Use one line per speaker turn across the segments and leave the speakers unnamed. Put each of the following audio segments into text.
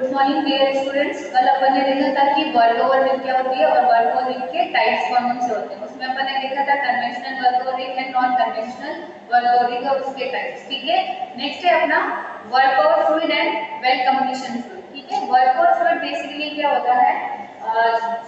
Good morning dear students. कल अपन ने देखा था कि वर्क ओवर वीक क्या होती है और वर्क ओवर वीक के टाइप्स कौन कौन से होते हैं। उसमें अपन ने देखा था conventional workover week and non conventional workover week और उसके टाइप्स। ठीक है, नेक्स्ट है अपना workover fluid and well completion fluid. ठीक है, वर्क ओवर फ्लूइड बेसिकली क्या होता है,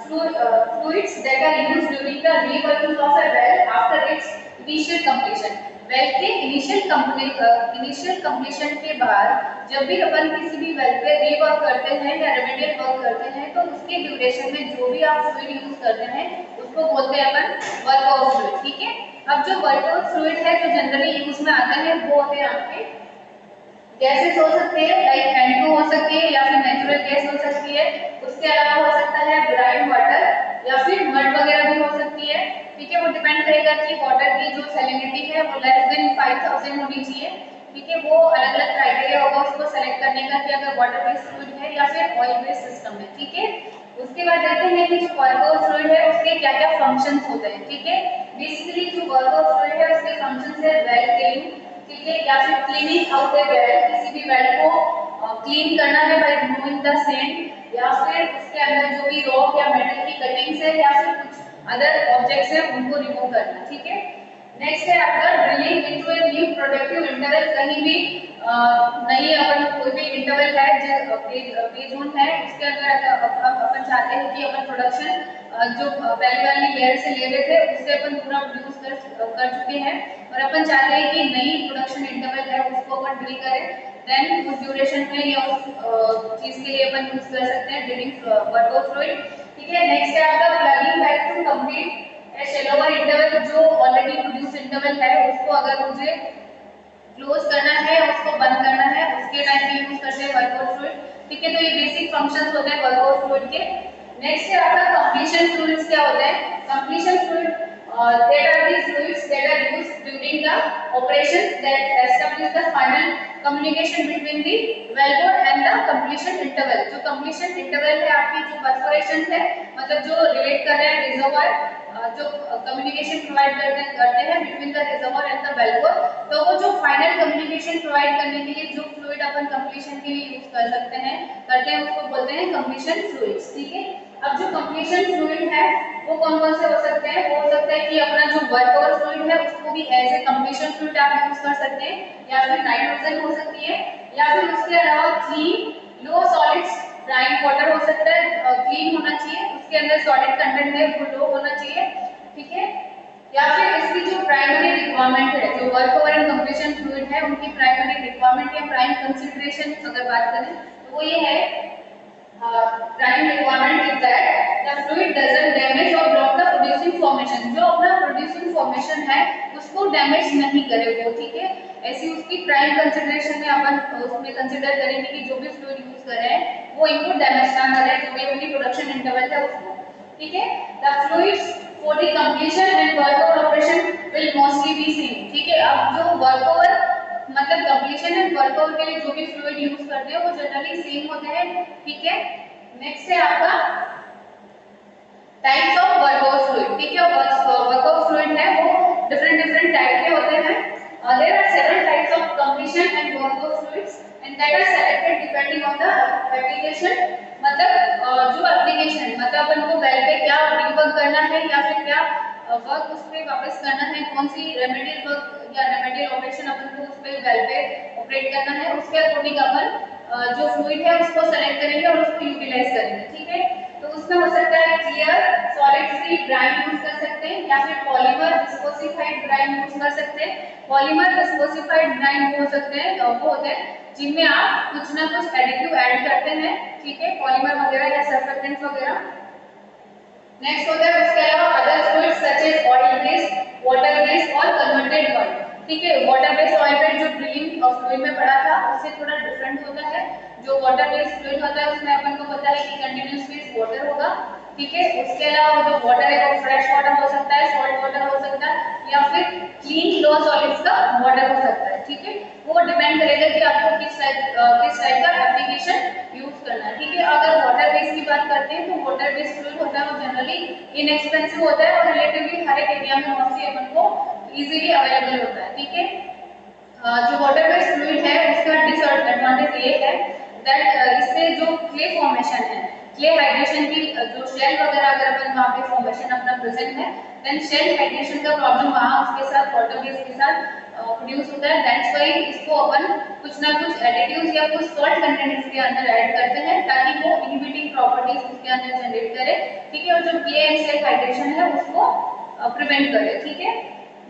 fluids that are used during the reworking of a well after its initial completion। Well के इनिशियल कंप्लीशन के बाद जब भी अपन किसी भी वेल पे रीवर्क करते हैं या रेमेडियल वर्क करते हैं तो उसके ड्यूरेशन में जो भी आप फ्लूइड यूज करते हैं उसको बोलते हैं अपन वर्क ओवर फ्लूइड। ठीक है, अब जो वर्क ओवर फ्लूइड है जो जनरली यूज में आते हैं वो होते हैं आपके गैसेस हो सकते हैं, लाइक N2 हो सकती है या फिर नेचुरल गैस हो सकती है। उसके अलावा हो सकता है ब्राइन वाटर या फिर मड वगैरह भी हो सकती है। ठीक है, वो डिपेंड करेगा कि वाटर की जो सैलिनिटी है वो लेस देन 5000 होनी चाहिए। ठीक है, वो अलग अलग क्राइटेरिया होगा उसको सेलेक्ट करने का कि अगर वाटर बेस्ड फ्लूइड है या फिर ऑयल बेस्ड सिस्टम है। ठीक है, उसके बाद देखते हैं कि जो वर्क ओवर फ्लूइड है उसके क्या क्या फंक्शंस होते हैं। ठीक है, बेसिकली जो वर्क ओवर फ्लूइड है उसके फंक्शंस है वेल क्लीनिंग, ठीक है, या फिर क्लीनिंग आउट ए वेल, किसी भी वेल को क्लीन करना है बाय रिमूविंग द सैंड या फिर उसके अंदर जो भी रॉक या मेटल की कटिंग्स है या फिर कुछ अदर ऑब्जेक्ट्स है उनको रिमूव करना। ठीक है, नेक्स्ट है आपका drilling into a new productive interval. कहीं भी नई अपन कोई भी इंटरवल है जो पे जोन है उसके अंदर अपन चाहते हैं कि अपन प्रोडक्शन जो पहले वाली लेयर से ले रहे थे उससे अपन पूरा प्रोड्यूस कर चुके हैं और अपन चाहते हैं कि नई प्रोडक्शन इंटरवल है उसको अपन ड्रिल करें, देन उस ड्यूरेशन में या उस चीज के लिए अपन यूज कर सकते हैं ड्रिलिंग वर्क ओवर फ्लूइड। ठीक है, नेक्स्ट है आपका plugging back to complete a shallower interval. जो ऑलरेडी प्रोड्यूस इंटरवल है उसको अगर मुझे क्लोज करना है उसको बंद करना है उसके टाइम पे यूज करते हैं वर्क ओवर फ्लूइड। ठीक है, तो ये बेसिक फंक्शंस होते हैं वर्क ओवर फ्लूइड के। नेक्स्ट है आपका कंप्लीशन फ्लूइड्स। क्या होते हैं completion fluid? That are the fluids that are used during the operations that establish the final communication between the wellbore and the completion interval। जो completion interval है आपकी जो perforation है मतलब जो रिलेट कर रहे हैं रिजर्वायर, जो कम्युनिकेशन प्रोवाइड करते हैं between the reservoir and the wellbore, तो वो जो फाइनल कम्युनिकेशन प्रोवाइड करने के लिए जो फ्लूइड अपन कंप्लीशन के लिए यूज कर सकते हैं करते हैं उसको बोलते हैं कंप्लीशन फ्लूइड्स। ठीक है, अब जो कंप्लीशन फ्लूइड है वो कौन कौन से हो सकते हैं? वो हो सकता है कि अपना जो वर्क ओवर फ्लूइड है उसको भी एज ए कंप्लीशन फ्लूइड आप यूज कर सकते हैं या फिर नाइट्रोजन हो सकती है या फिर उसके अलावा क्लीन लो सॉलिड्स ब्राइन वाटर हो सकता है, क्लीन होना चाहिए, उसके अंदर सॉलिड कंटेंट है वो लो होना चाहिए। ठीक है, या फिर इसकी जो प्राइमरी रिक्वायरमेंट है जो work over and completion fluid है उनकी प्राइमरी रिक्वायरमेंट या प्राइम कंसीडरेशन अगर बात करें तो वो ये है prime requirement is that the fluid doesn't damage or block the producing formation। जो अपना producing formation है उसको डैमेज नहीं करे वो। ठीक है, ऐसी उसकी प्राइम कंसीडरेशन में अपन उसमें कंसीडर करेंगे कि जो भी फ्लूइड यूज कर रहे हैं वो इनको डैमेज ना करे जो भी उनकी प्रोडक्शन इंटरवल है उसको। ठीक है, the fluids for the completion and workover operation will mostly be same। ठीक है, अब जो वर्कओवर मतलब कंप्लीशन एंड वर्कओवर के लिए जो भी फ्लूइड यूज करते हैं वो जनरली सेम होते हैं। ठीक है, नेक्स्ट है आपका टाइप्स ऑफ वर्कओवर फ्लूइड। ठीक है, वर्कओवर फ्लूइड है वो डिफरेंट टाइप के होते हैं। There are several types of completion and workover fluids and that are selected depending on the application. मतलब जो एप्लीकेशन मतलब अपन को वेल पे क्या रीवर्क करना है या फिर क्या वर्क उस पे वापस करना है, कौन सी रेमेडियल वर्क या रेमेडियल ऑपरेशन अपन को उस पे वेल पे ऑपरेट करना है उसके अकॉर्डिंग अपन जो फ्लूइड है उसको सेलेक्ट करेंगे और उसको यूटिलाइज करेंगे। ठीक है, तो उसमें हो सकता है clear solid free brine use कर सकते हैं या फिर पॉलीमर विस्कोसिफाइड ब्राइन यूज कर सकते हैं। पॉलीमर विस्कोसिफाइड ब्राइन हो सकते हैं वो होते हैं जिनमें आप कुछ ना कुछ एडिटिव ऐड करते हैं। ठीक है, पॉलीमर वगैरह या सर्फेक्टेंट्स वगैरह। नेक्स्ट होता है उसके अलावा other fluids such as oil based, water based और कन्वर्टेड ऑयल। ठीक है, वाटर बेस्ड ऑयल बेस्ड जो ड्रिलिंग और फ्लूइड में पढ़ा था उससे थोड़ा डिफरेंट होता है। जो वाटर बेस्ड फ्लूइड होता है उसमें अपन को पता है कि कंटीन्यूअस फेज वाटर होगा। ठीक है, उसके अलावा जो वाटर है वो फ्रेश वाटर हो सकता है, सॉल्ट वाटर हो सकता है या फिर क्लीन लो सॉलिड्स का वाटर हो सकता है। ठीक है, वो डिपेंड करेगा कि आपको किस टाइप का एप्लीकेशन यूज करना है। ठीक है, अगर वाटर बेस्ड की बात करते हैं तो वाटर बेस्ड फ्लूइड होता है वो जनरली इनएक्सपेंसिव होता है और रिलेटिवली हर एक एरिया में मोस्टली अपन को इजीली अवेलेबल होता है। ठीक है, जो वाटर बेस्ड फ्लूइड है उसका डिसएडवांटेज ये है दैट इससे जो क्ले फॉर्मेशन है, क्ले हाइड्रेशन की जो शेल वगैरह अगर अपन वहाँ पे फॉर्मेशन अपना प्रेजेंट है, देन शेल हाइड्रेशन का प्रॉब्लम वहाँ उसके साथ वाटर बेस के साथ प्रोड्यूस होता है। दैट्स व्हाई इसको अपन कुछ ना कुछ एडिटिव्स या कुछ सॉल्ट कंटेंट इसके अंदर ऐड करते हैं ताकि वो इनहिबिटिंग प्रॉपर्टीज उसके अंदर जनरेट करे, ठीक है, और जो क्ले एंड शेल हाइड्रेशन है उसको प्रिवेंट करे, ठीक है।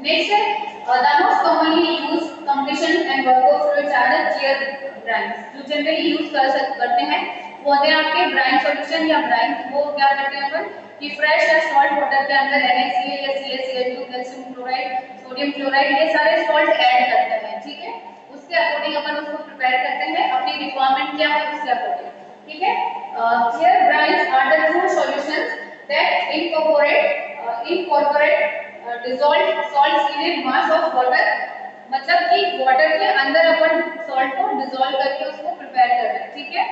नेक्स्ट है the most commonly used completion and workflow fluids are the clear brines, जो जनरली यूज करते हैं वो होते हैं आपके ब्राइन सॉल्यूशन या ब्राइन। वो क्या करते हैं अपन कि फ्रेश या सॉल्ट वाटर के अंदर NaCl या CaCl2, calcium chloride, sodium chloride, ये सारे सॉल्ट ऐड करते हैं, ठीक है। उसके अकॉर्डिंग अपन उसको प्रिपेयर करते हैं, अपनी रिक्वायरमेंट क्या है उसके अकॉर्डिंग, ठीक है। Clear brines are the true solutions that incorporate dissolved salts in a mass of water, मतलब कि वाटर के अंदर अपन सॉल्ट को डिसॉल्व करके उसको प्रिपेयर कर रहे हैं, ठीक है।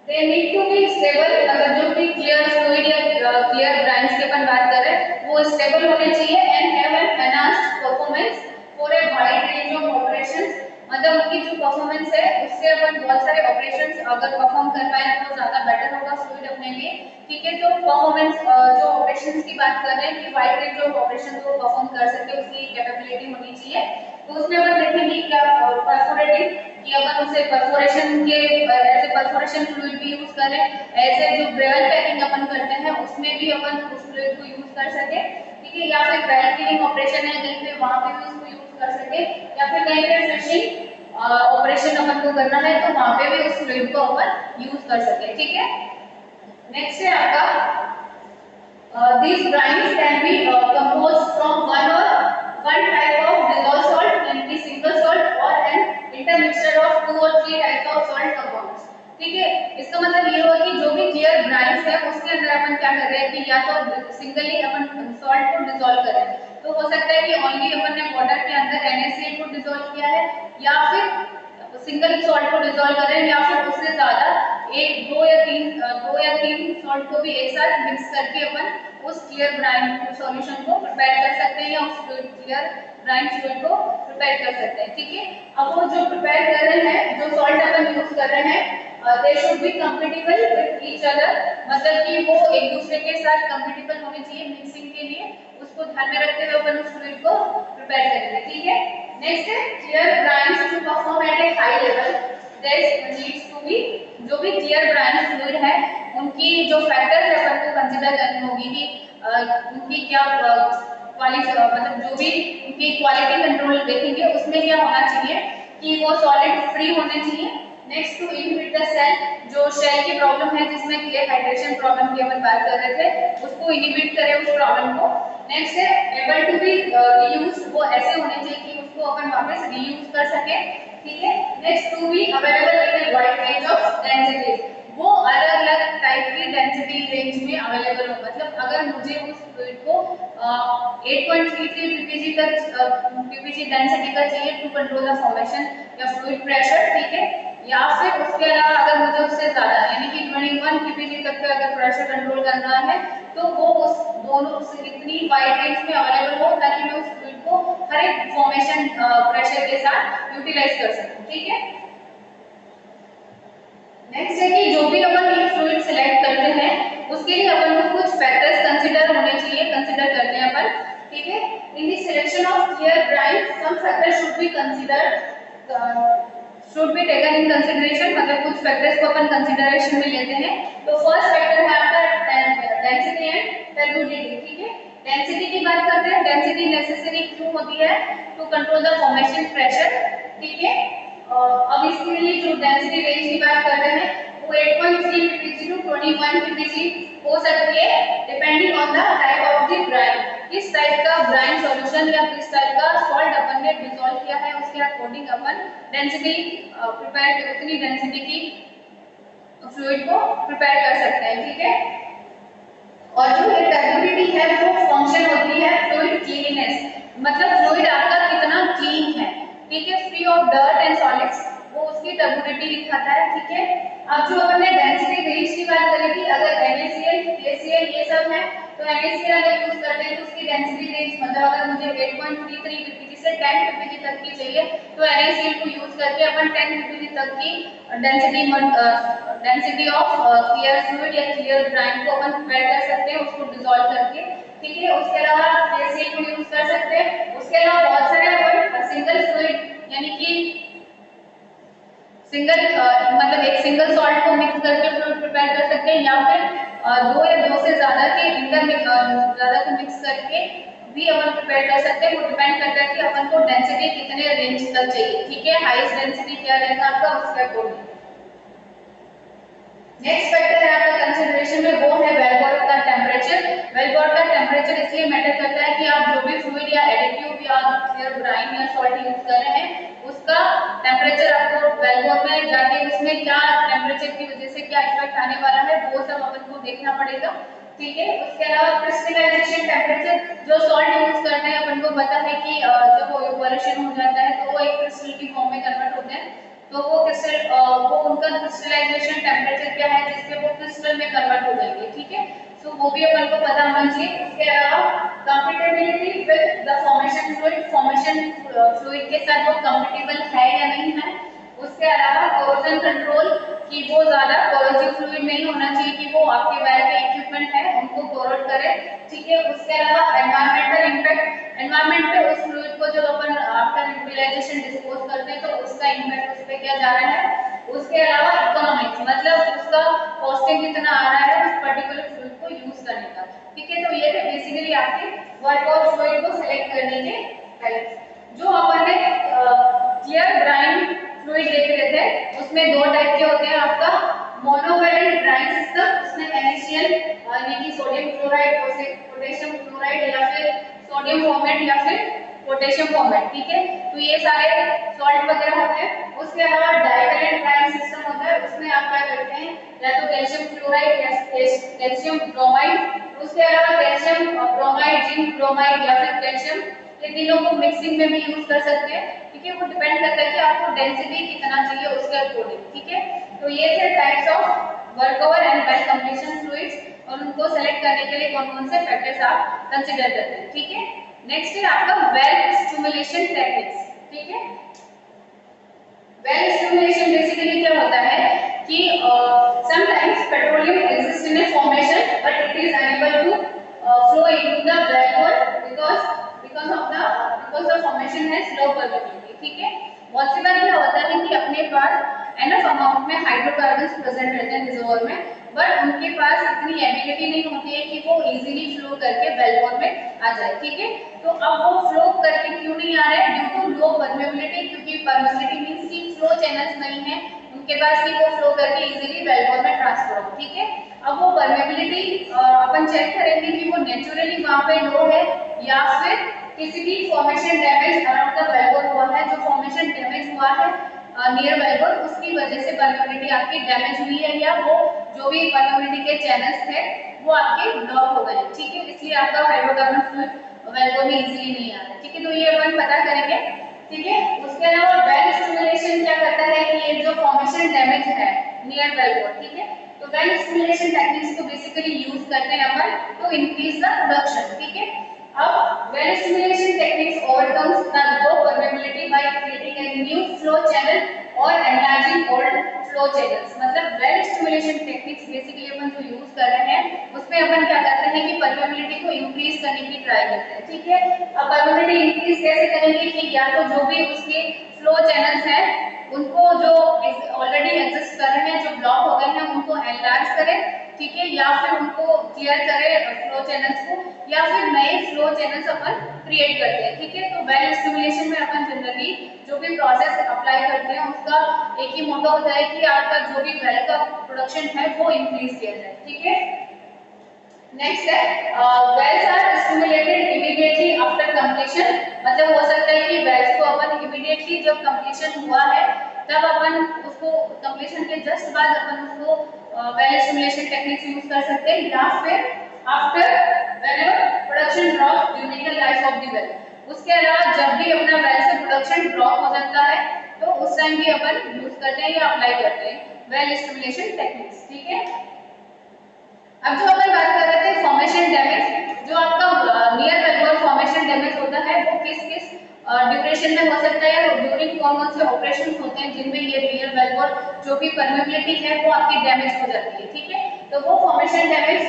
They need to be stable, अगर जो भी क्लियर फ्लूइड या क्लियर ब्राइन्स की अपन बात कर रहे हैं वो स्टेबल होने चाहिए and have an enhanced performance for a wide range of operations, मतलब उनकी जो परफॉर्मेंस है उससे अपन बहुत सारे ऑपरेशंस अगर परफॉर्म कर पाए तो ज्यादा बेटर होगा फ्लूइड अपने लिए, ठीक है। तो परफॉर्मेंस जो ऑपरेशंस की बात कर रहे हैं कि वाइड रेंज ऑफ ऑपरेशन को परफॉर्म कर सके उसकी कैपेबिलिटी होनी चाहिए। तो उसमें अपन देखेंगे क्या परफोरेटिंग कि अपन उसे परफोरेशन के एज ए परफोरेशन फ्लूइड भी यूज करें, एज ए जो ब्रेवल पैकिंग अपन करते हैं उसमें भी अपन उस फ्लूइड को यूज कर सके, ठीक है, या फिर ड्राई क्लीनिंग ऑपरेशन है कहीं पे वहां पे भी उसको यूज कर सके, या फिर कहीं पे फिशिंग ऑपरेशन अपन को करना है तो वहां पे भी उस फ्लूइड को अपन यूज कर सके, ठीक है। नेक्स्ट है आपका these brines can be composed from one type of dissolved salt, can be single salt or an intermixture of 2 or 3 types of salt compounds, ठीक है। इसका मतलब ये हुआ कि जो भी क्लियर ब्राइन्स है उसके अंदर अपन क्या कर रहे हैं कि या तो सिंगली अपन सॉल्ट को डिसॉल्व करें, तो हो सकता है कि ओनली अपन ने वाटर के अंदर NaCl को डिसॉल्व किया है या फिर सिंगल सॉल्ट को डिसॉल्व करें या फिर उससे ज्यादा दो या तीन सॉल्ट को भी एक साथ मिक्स करके अपन उस क्लियर ब्राइन सॉल्यूशन को प्रिपेयर कर सकते हैं या उस क्लियर ब्राइन फ्लूइड को प्रिपेयर कर सकते हैं, ठीक है। अब वो जो प्रिपेयर कर रहे हैं, जो सॉल्ट अपन यूज कर रहे हैं, they should be compatible with each other, मतलब कि वो एक दूसरे के साथ कंपेटिबल होने चाहिए मिक्सिंग के लिए, उसको ध्यान में रखते हुए अपन उस फ्लूइड को प्रिपेयर करेंगे, ठीक है। नेक्स्ट है clear brines to perform at a high level there needs to be, जो भी क्लियर ब्राइन फ्लूइड है उनकी जो फैक्टर्स है अपन को कंसीडर करनी होगी कि उनकी क्या क्वालिटी, मतलब जो भी उनकी क्वालिटी कंट्रोल देखेंगे उसमें क्या होना चाहिए कि वो सॉलिड फ्री होने चाहिए। Next to inhibit the shale, जो शेल की प्रॉब्लम है जिसमें क्ले हाइड्रेशन प्रॉब्लम की अपन बात कर रहे थे उसको इनहिबिट करे उस प्रॉब्लम को। नेक्स्ट है एबल टू बी रीयूज, वो ऐसे होने चाहिए कि उसको अपन वापस रीयूज कर सके, ठीक है। Next to be available in a wide range of densities, वो अलग अलग टाइप की डेंसिटी रेंज में अवेलेबल हो, मतलब अगर मुझे उस फ्लूइड को 8.33 ppg तक ppg डेंसिटी का चाहिए टू कंट्रोल द फॉर्मेशन या फ्लूइड प्रेशर, ठीक है, या फिर उसके अलावा अगर मुझे उससे ज्यादा यानी कि 21 ppg तक का अगर प्रेशर कंट्रोल करना है तो वो उस दोनों से इतनी वाइड रेंज में अवेलेबल हो ताकि मैं उस फ्लूइड को हर एक फॉर्मेशन प्रेशर के साथ यूटिलाइज कर सकूं, ठीक है। नेक्स्ट है कि जो भी अपन ये फ्लूइड सिलेक्ट करते हैं उसके लिए अपन को कुछ फैक्टर्स कंसीडर होने चाहिए, कंसीडर करते हैं अपन, ठीक है। In the selection of clear brine some factors should be considered, should be taken in consideration, मतलब कुछ फैक्टर्स को अपन कंसीडरेशन में लेते हैं। तो फर्स्ट फैक्टर है आपका डेंसिटी एंड टर्बुडिटी, ठीक है। डेंसिटी की बात करते हैं, डेंसिटी नेसेसरी क्यों होती है to control the formation pressure, ठीक है। अब इसके लिए जो डेंसिटी रेंज की बात कर रहे हैं वो 8.3 ppg टू 21 ppg हो सकती है depending on the type of the Bryan, किस टाइप का ब्राइन सॉल्यूशन या किस टाइप का सॉल्ट अपन ने डिसॉल्व किया है उसके अकॉर्डिंग अपन डेंसिटी प्रिपेयर उतनी डेंसिटी की फ्लूइड को प्रिपेयर कर सकते हैं, ठीक है। और जो ये टर्बुडिटी है वो फंक्शन होती है फ्लूइड क्लीननेस, मतलब फ्लूइड आपका कितना क्लीन है, ठीक है, free of dirt and solids, वो उसकी टर्बुडिटी दिखाता है, ठीक है। अब जो अपन ने डेंसिटी रेंज की बात करी थी, अगर NaCl KCl ये सब है तो NaCl अगर यूज करते हैं तो उसकी डेंसिटी रेंज मतलब अगर मुझे 8.33 ppg से 10 ppg तक की चाहिए तो NaCl को यूज करके अपन 10 ppg तक की डेंसिटी ऑफ क्लियर फ्लूइड या क्लियर ब्राइन को अपन प्रिपेयर कर सकते हैं उसको डिसॉल्व करके, ठीक है। उसके अलावा KCl को यूज कर सकते हैं। उसके अलावा बहुत सारे अपन सिंगल फ्लूइड यानी कि मतलब एक सिंगल सॉल्ट को मिक्स करके फ्लूइड प्रिपेयर कर सकते हैं या फिर दो या दो से ज्यादा के ज्यादा को मिक्स करके भी अपन प्रिपेयर कर सकते हैं। वो डिपेंड करता है कि अपन को डेंसिटी कितने रेंज तक चाहिए, ठीक है। हाईएस्ट डेंसिटी क्या रहेगा आपका उसके अकॉर्डिंग। नेक्स्ट फैक्टर है आपका कंसीडरेशन में वो है वेल बोर का टेम्परेचर। वेल बोर का टेम्परेचर इसलिए मैटर करता है कि आप जो भी फ्लूइड या एडिटिव या क्लियर ब्राइन या सॉल्ट यूज कर रहे हैं उसका टेम्परेचर आपको वेल बोर में जाके उसमें क्या टेम्परेचर की वजह से क्या इफेक्ट आने वाला है वो सब अपन को देखना पड़ेगा, ठीक है। उसके अलावा क्रिस्टलाइजेशन टेम्परेचर जो सॉल्ट यूज करते हैं अपन को पता है कि जब वो इवैपोरेशन हो जाता है तो वो एक क्रिस्टल की फॉर्म में कन्वर्ट होते हैं, तो वो क्रिस्टल वो उनका क्रिस्टलाइजेशन टेम्परेचर क्या है जिससे वो क्रिस्टल में कन्वर्ट हो जाएंगे, ठीक है। सो वो भी अपन को पता होना चाहिए। उसके अलावा compatibility with the formation fluid, formation fluid के साथ वो कंपैटिबल है या नहीं है। उसके अलावा कोरोजन कंट्रोल कि वो ज्यादा कोरोसिव फ्लूइड नहीं होना चाहिए कि वो आपके वेल के इक्विपमेंट है उनको कोरोड करे, ठीक है। उसके अलावा एनवायरमेंटल इंपैक्ट, एनवायरमेंट पे उस फ्लूइड को जब अपन आफ्टर यूटिलाइजेशन डिस्पोज करते हैं तो उसका इंपैक्ट उस पे क्या जा रहा है। उसके अलावा इकोनॉमिक्स मतलब उसका कॉस्टिंग कितना आ रहा है उस पर्टिकुलर फ्लूइड को यूज करने का, ठीक है। तो ये थे बेसिकली आपके वर्क और फ्लूइड को सिलेक्ट करने के टाइप्स। जो अपन ने क्लियर ब्राइन फ्लूइड देख रहे थे उसमें दो टाइप के होते हैं आपका मोनोवैलेंट ब्राइन सिस्टम, उसमें NaCl यानी कि सोडियम क्लोराइड, पोटेशियम क्लोराइड या फिर सोडियम फॉर्मेट या फिर पोटेशियम फॉर्मेट, ठीक है। तो ये सारे सॉल्ट वगैरह होते हैं। उसके अलावा डाइवैलेंट ब्राइन सिस्टम होता है उसमें आप क्या करते हैं या तो कैल्शियम क्लोराइड या कैल्शियम ब्रोमाइड, उसके अलावा कैल्शियम ब्रोमाइड, जिंक ब्रोमाइड या फिर कैल्शियम, ये तीनों को मिक्सिंग में भी यूज कर सकते हैं, ठीक है। वो डिपेंड करता है कि आपको डेंसिटी कितना चाहिए उसके अकॉर्डिंग, ठीक है। तो ये थे types of workover and well completion fluids और उनको सेलेक्ट करने के लिए कौन-कौन से फैक्टर्स आप कंसीडर करते हैं, ठीक है। नेक्स्ट है आपका वेल स्टिमुलेशन टेक्निक्स, ठीक है। वेल स्टिमुलेशन बेसिकली क्या होता है कि sometimes petroleum exist in a formation but it is unable to flow into the wellbore because the formation has low permeability, ठीक है। बहुत सी बार क्या होता है कि अपने पास एनफ अमाउंट में हाइड्रोकार्बन्स प्रेजेंट रहते हैं रिजर्वोयर में बट उनके पास इतनी एबिलिटी नहीं होती है कि वो इजीली फ्लो करके वेलबोर में आ जाए, ठीक है। तो अब वो फ्लो करके क्यों नहीं आ रहा है ड्यू टू लो परमेबिलिटी, क्योंकि परमेबिलिटी मींस कि फ्लो चैनल्स नहीं है उनके पास कि वो फ्लो करके इजीली वेलबोर में ट्रांसफर हो, ठीक है। अब वो परमेबिलिटी अपन चेक करेंगे कि वो नेचुरली वहां पे लो है या फिर किसी भी formation damage around the wellbore हुआ है, जो फॉर्मेशन डैमेज हुआ है नियर वेलबोर उसकी वजह से परमेबिलिटी आपकी डैमेज हुई है या वो जो भी परमेबिलिटी के चैनल्स थे वो आपके ब्लॉक हो गए, ठीक है। इसलिए आपका हाइड्रोकार्बन फ्लूइड वेलबोर में इजीली नहीं आ रहा है, ठीक है। तो ये अपन पता करेंगे, ठीक है। उसके अलावा वेल स्टिमुलेशन क्या करता है कि ये जो फॉर्मेशन डैमेज है नियर वेलबोर, ठीक है, तो वेल स्टिमुलेशन टेक्निक्स को बेसिकली यूज करते हैं अपन टू इंक्रीज द प्रोडक्शन, ठीक है। अब well stimulation techniques overcomes the low permeability by creating a new flow channel और एनलार्जिंग ओल्ड फ्लो चैनल्स। मतलब वेल स्टिमुलेशन टेक्निक्स बेसिकली अपन जो यूज कर रहे हैं उसमें अपन क्या करते हैं कि परमेबिलिटी को इंक्रीज करने की ट्राई करते हैं, ठीक है। अब परमेबिलिटी इंक्रीज कैसे करेंगे कि या तो जो भी उसके फ्लो चैनल्स हैं उनको जो ऑलरेडी एग्जिस्ट कर रहे हैं जो ब्लॉक हो गए हैं उनको एनलार्ज करें, ठीक है, या फिर उनको क्लियर करें फ्लो चैनल्स को या फिर नए फ्लो चैनल्स अपन क्रिएट करते हैं, ठीक है। तो वेल स्टिमुलेशन में अपन जनरली जो भी प्रोसेस अप्लाई करते हैं उसका एक ही मोटो होता है कि आपका जो भी वेल का प्रोडक्शन है वो इंक्रीज किया जाए, ठीक है। नेक्स्ट है wells are stimulated immediately after completion. मतलब हो सकता है कि वेल्स को अपन इमीडिएटली जब कंप्लीशन हुआ है तब अपन उसको कंप्लीशन के जस्ट बाद अपन उसको वेल स्टिमुलेशन टेक्निक्स यूज कर सकते हैं या फिर after whenever production drop during the life of the well. उसके अलावा जब भी अपना वेल से प्रोडक्शन ड्रॉप हो जाता है तो उस टाइम भी अपन यूज करते हैं या अप्लाई करते हैं वेल स्टिमुलेशन टेक्निक्स, ठीक है। अब जो अपन बात कर रहे थे फॉर्मेशन डैमेज, जो आपका नियर वेलबोर फॉर्मेशन डैमेज होता है वो किस किस ड्यूरेशन में हो सकता है, और ड्यूरिंग कौन कौन से ऑपरेशन होते हैं जिनमें ये नियर वेलबोर जो भी परमेबिलिटी है वो आपकी डैमेज हो जाती है। ठीक है, तो वो फॉर्मेशन डैमेज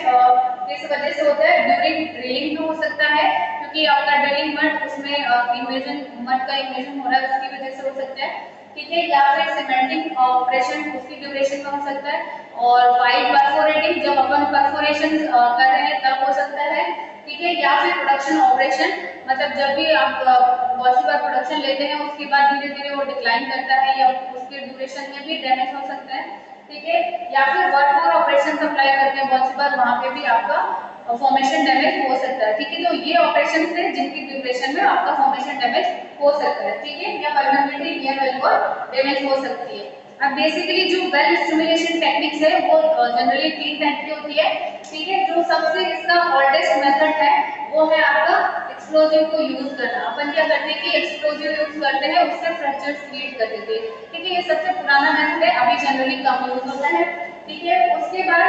किस वजह से होता है, ड्यूरिंग ड्रिलिंग में हो सकता है, क्योंकि आपका ड्रिलिंग मड उसमें इन्वेजन मड का इन्वेजन हो रहा है उसकी वजह से हो सकता है। ठीक है, या फिर सीमेंटिंग ऑपरेशन उसकी ड्यूरेशन में हो सकता है, और वाइड परफोरेटिंग जब अपन परफोरेशन कर रहे हैं तब हो सकता है। ठीक है, या फिर प्रोडक्शन ऑपरेशन, मतलब जब भी आप बहुत सी बार प्रोडक्शन लेते हैं उसके बाद धीरे धीरे वो डिक्लाइन करता है या उसके ड्यूरेशन में भी डैमेज हो सकता है। ठीक है, या फिर वर्क और ऑपरेशन अप्लाई करते हैं बहुत सी बार, वहां पे भी आपका फॉर्मेशन डैमेज हो सकता है। ठीक है, तो ये ऑपरेशन है जिनकी ड्यूरेशन में आपका फॉर्मेशन डैमेज हो सकता है। ठीक है, या परमेबिलिटी नियर वेल को डैमेज हो सकती है। अब बेसिकली जो वेल स्टिमुलेशन टेक्निक्स है वो जनरली 3 टाइप की होती है। ठीक है, जो सबसे इसका ओल्डेस्ट मेथड है वो है आपका एक्सप्लोजिव को यूज करना। अपन क्या करते हैं कि एक्सप्लोजिव यूज करते हैं, उससे फ्रैक्चर्स क्रिएट कर देते हैं। ठीक है, ये सबसे पुराना मेथड है, अभी जनरली कम यूज होता है। ठीक है, उसके बाद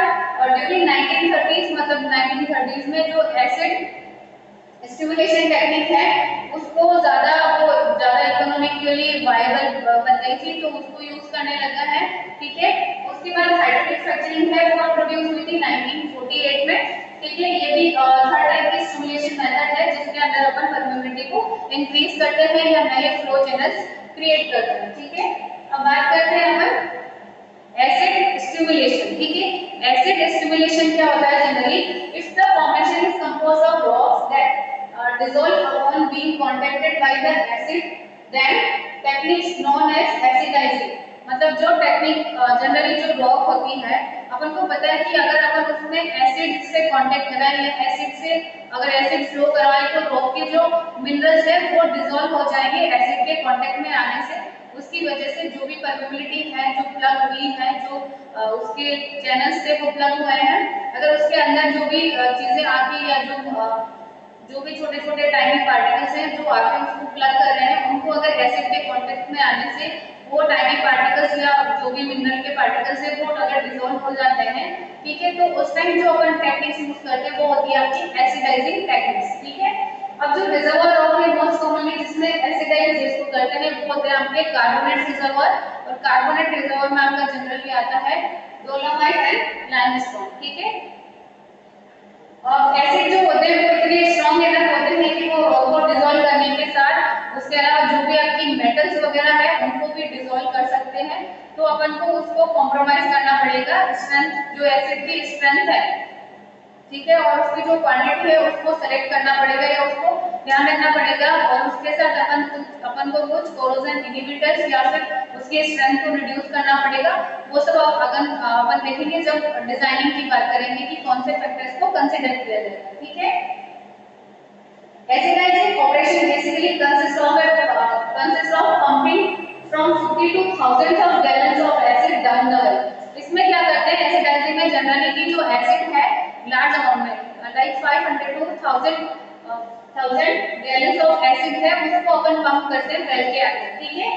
ड्यूरिंग 1930s, मतलब 1930s में जो एसिड स्टिमुलेशन टेक्निक है उसको ज्यादा इकोनॉमिकली वायबल बन गई थी, तो उसको यूज करने लगा है। ठीक है, उसके बाद हाइड्रोलिक फ्रैक्चरिंग है वो इंट्रोड्यूस हुई थी 1948 में। ठीक है, ये भी थर्ड टाइप की स्टिमुलेशन मेथड है जिसके अंदर अपन परमेबिलिटी को इंक्रीज करते हैं या नए फ्लो चैनल्स क्रिएट करते हैं। ठीक है, अब बात करते हैं अपन एसिड स्टिमुलेशन। ठीक है, एसिड स्टिमुलेशन क्या होता है generally, if the formation is composed of rocks that dissolve upon being contacted by the acid, then techniques known as acidizing, मतलब जो टेक्निक जनरली जो रॉक होती है अपन को पता है कि अगर अपन उसमें एसिड से कांटेक्ट कराएं या एसिड से अगर एसिड फ्लो कराएं तो रॉक के जो मिनरल्स है वो डिसॉल्व हो जाएंगे एसिड के कांटेक्ट में आने से। उसकी वजह से जो भी परमेबिलिटी है जो प्लग हुई है, जो उसके चैनल्स थे वो प्लग हुए हैं, अगर उसके अंदर जो भी चीजें आती या जो भी छोटे छोटे टाइनी पार्टिकल्स हैं जो आके उसको प्लग कर रहे हैं, उनको अगर एसिड के कांटेक्ट में आने से वो टाइनी पार्टिकल्स या जो भी मिनरल के पार्टिकल्स है वो अगर डिसॉल्व हो जाते हैं। ठीक है, तो उस टाइम जो अपन टेक्निक्स यूज करते हैं वो होती है आपकी एसिडाइजिंग टेक्निक्स। ठीक है, अब जो रिजर्वोयर रॉक है मोस्ट कॉमनली जिसमें एसिडाइज जिसको करते हैं वो होते हैं आपके कार्बोनेट रिजर्वोयर, और कार्बोनेट रिजर्वोयर में आपका जनरली आता है डोलोमाइट एंड लाइमस्टोन। ठीक है, एसिड जो होते हैं वो इतने स्ट्रॉन्ग एनफ होते हैं कि वो रॉक को डिसॉल्व करने के साथ उसके अलावा जो भी आपकी मेटल्स वगैरह है उनको भी डिसॉल्व कर सकते हैं। तो अपन को उसको कॉम्प्रोमाइज करना पड़ेगा स्ट्रेंथ, जो एसिड की स्ट्रेंथ है। ठीक है, और उसकी जो क्वांटिटी है उसको सेलेक्ट करना पड़ेगा या उसको ध्यान रखना पड़ेगा, और उसके साथ अपन को कुछ कोरोजन इनहिबिटर्स या फिर उसके स्ट्रेंथ को रिड्यूस करना पड़ेगा। वो सब अपन देखेंगे जब डिजाइनिंग की बात करेंगे कि कौन से फैक्टर्स को कंसीडर किया जाएगा। ठीक है, acidizing operation basically consist of pumping from 50 to thousands of gallons of acid down the well। इसमें क्या करते हैं एसिडाइजिंग में जनरली की जो एसिड है लार्ज अमाउंट में like 500 to 1000 gallons of acid है उसको अपन पंप करते हैं वेल के अंदर। ठीक है,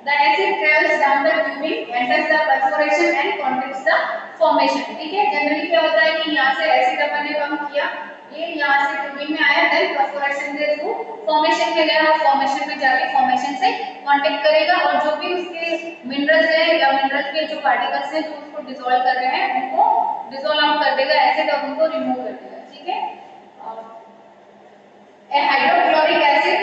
the acid travels down the tubing, enters the perforation and contacts the formation। ठीक है, जनरली क्या होता है कि यहाँ से एसिड अपन ने पंप किया, ये यहाँ से ट्यूबिंग में आया, देन परफोरेशन के थ्रू फॉर्मेशन में गया, फॉर्मेशन में जाके फॉर्मेशन से कांटेक्ट करेगा, और जो भी उसके मिनरल्स हैं या मिनरल्स के जो पार्टिकल्स हैं जो उसको डिसॉल्व कर रहे हैं उनको डिसॉल्व आउट कर देगा एसिड और उनको रिमूव कर देगा। ठीक है, a hydrochloric acid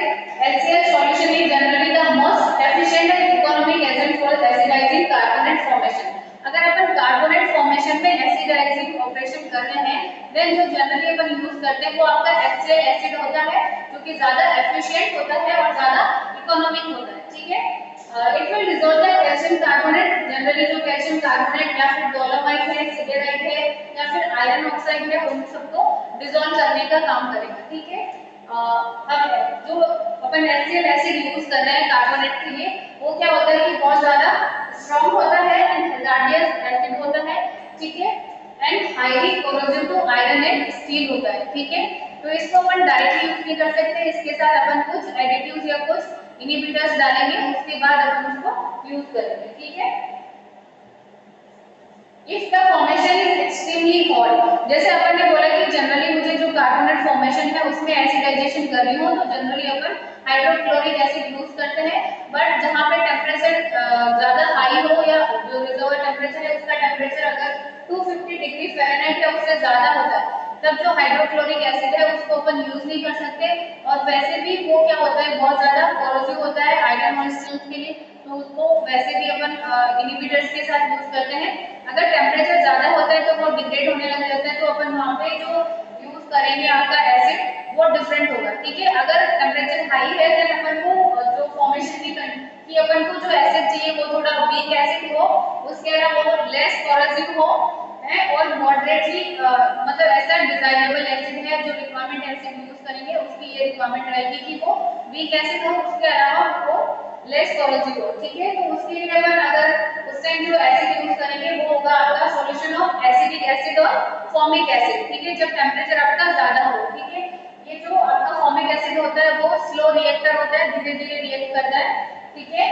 HCl solution is generally the most efficient and economic agent for acidizing carbonate formation। अगर अपन कार्बोनेट फॉर्मेशन में एसिडाइजिंग ऑपरेशन कर रहे हैं देन जो जनरली अपन यूज करते हैं वो आपका HCl एसिड होता है जो कि ज्यादा एफिशिएंट होता है और ज्यादा इकोनॉमिक होता है। ठीक है, it will dissolve the calcium carbonate, generally जो कैल्शियम कार्बोनेट या फिर डोलोमाइट है, सिडेराइट है या फिर आयरन ऑक्साइड है उन सबको डिसॉल्व करने का काम करेगा। ठीक है, अब जो अपन HCl एसिड यूज कर रहे हैं कार्बोनेट के लिए वो क्या होता है कि बहुत ज्यादा स्ट्रॉन्ग होता है एंड हैजार्डियस एसिड होता है। ठीक है, and highly corrosive to iron and steel होता है। ठीक है, तो इसको अपन डायरेक्टली यूज नहीं कर सकते, इसके साथ अपन कुछ एडिटिव्स या कुछ इनहिबिटर्स डालेंगे उसके बाद अपन उसको यूज करेंगे। ठीक है, if the formation is extremely hot, जैसे अपन ने बोला कि जनरली मुझे जो कार्बोनेट फॉर्मेशन है उसमें एसिडाइजेशन कर रही हूँ, तो जनरली अपन हाइड्रोक्लोरिक एसिड यूज करते हैं। बट जहाँ पे टेम्परेचर ज्यादा हाई हो या जो रिजर्वर टेम्परेचर है उसका टेम्परेचर अगर 250 डिग्री फ़ारेनहाइट या उससे ज्यादा होता है, तब जो हाइड्रोक्लोरिक एसिड है उसको अपन यूज नहीं कर सकते। और वैसे भी वो क्या होता है, बहुत ज्यादा कोरोसिव होता है आयरन मॉलिक्यूल्स के लिए, तो उसको वैसे भी अपन इनहिबिटर्स के साथ यूज करते हैं। अगर टेम्परेचर ज्यादा होता है तो वो डिग्रेड होने लग जाता है, तो अपन वहाँ पे जो यूज करेंगे आपका एसिड वो डिफरेंट होगा, ठीक है। अगर टेम्परेचर हाई है देन अपन को जो फॉर्मेशन की अपन को जो एसिड चाहिए वो थोड़ा वीक एसिड हो, उसके अलावा वो लेस कोरोसिव हो है, और मॉडरेटली मतलब ऐसा डिजायरेबल एसिड है जो रिक्वायरमेंट एसिड यूज करेंगे उसकी ये रिक्वायरमेंट रहेगी कि वो वीक एसिड हो, उसके अलावा वो लेस कोरोसिव हो, ठीक है। तो उसके लिए अपन अगर उस टाइम जो एसिड यूज करेंगे वो होगा आपका सॉल्यूशन ऑफ एसिडिक एसिड और फॉर्मिक एसिड, ठीक है, जब टेम्परेचर आपका ज्यादा हो, ठीक है। ये जो आपका फॉर्मिक एसिड होता है वो स्लो रिएक्टर होता है, धीरे धीरे रिएक्ट करता है, ठीक है।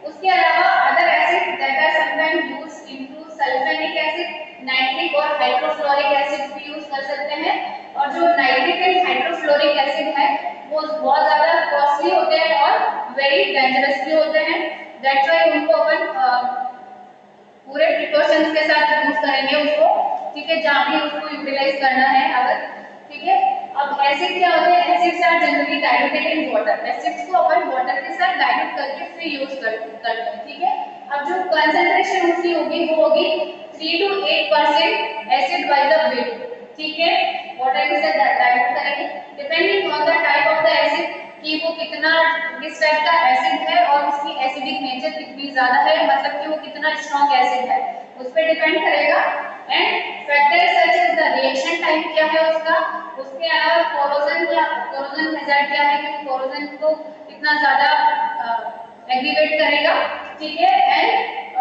उसके अलावा other acid that are sometime used into sulphonic acid, nitric और हाइड्रोफ्लोरिक एसिड भी यूज कर सकते हैं। और जो नाइट्रिक एंड हाइड्रोफ्लोरिक एसिड है वो बहुत ज्यादा कॉस्टली होते हैं और वेरी डेंजरस भी होते हैं, दैट्स व्हाई उनको अपन पूरे प्रिकॉशंस के साथ यूज करेंगे उसको, ठीक है, जहां भी उसको यूटिलाइज करना है अगर, ठीक है। अब एसिड क्या होते हैं, acids are generally diluted in water, acids को अपन वाटर के साथ डाइल्यूट करके फिर यूज करते हैं, ठीक है। अब जो कंसंट्रेशन उसकी होगी वो होगी 3 to 8% acid by the weight, ठीक है, वाटर के साथ डाइल्यूट करेंगे depending on the type of the acid कि वो कितना किस टाइप का एसिड है और उसकी एसिडिक नेचर कितनी ज्यादा है, मतलब कि वो कितना स्ट्रॉन्ग एसिड है उस पर डिपेंड करेगा। And factors such as the reaction time क्या है उसका, उसके अलावा कोरोजन हैजार्ड क्या है, क्योंकि कोरोजन को कितना ज्यादा एग्रीवेट करेगा, ठीक है। And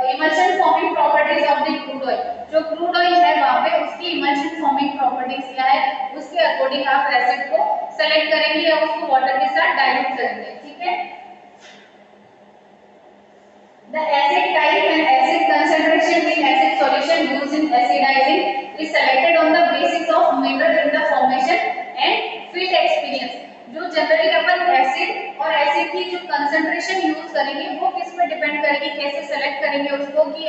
emulsion forming properties of the crude oil, जो क्रूड ऑयल है वहां पे उसकी इमल्शन फॉर्मिंग प्रॉपर्टीज क्या है उसके अकॉर्डिंग आप एसिड को सेलेक्ट करेंगे या उसको वाटर के साथ डाइल्यूट करेंगे, ठीक है। The acid type and acid concentration in acid solution used in acidizing is selected on the basis of mineral in the formation and field experience। जो जनरली अपन एसिड और एसिड की जो कंसंट्रेशन यूज करेंगे वो किस पे डिपेंड करेगी, कैसे सेलेक्ट करेंगे उसको कि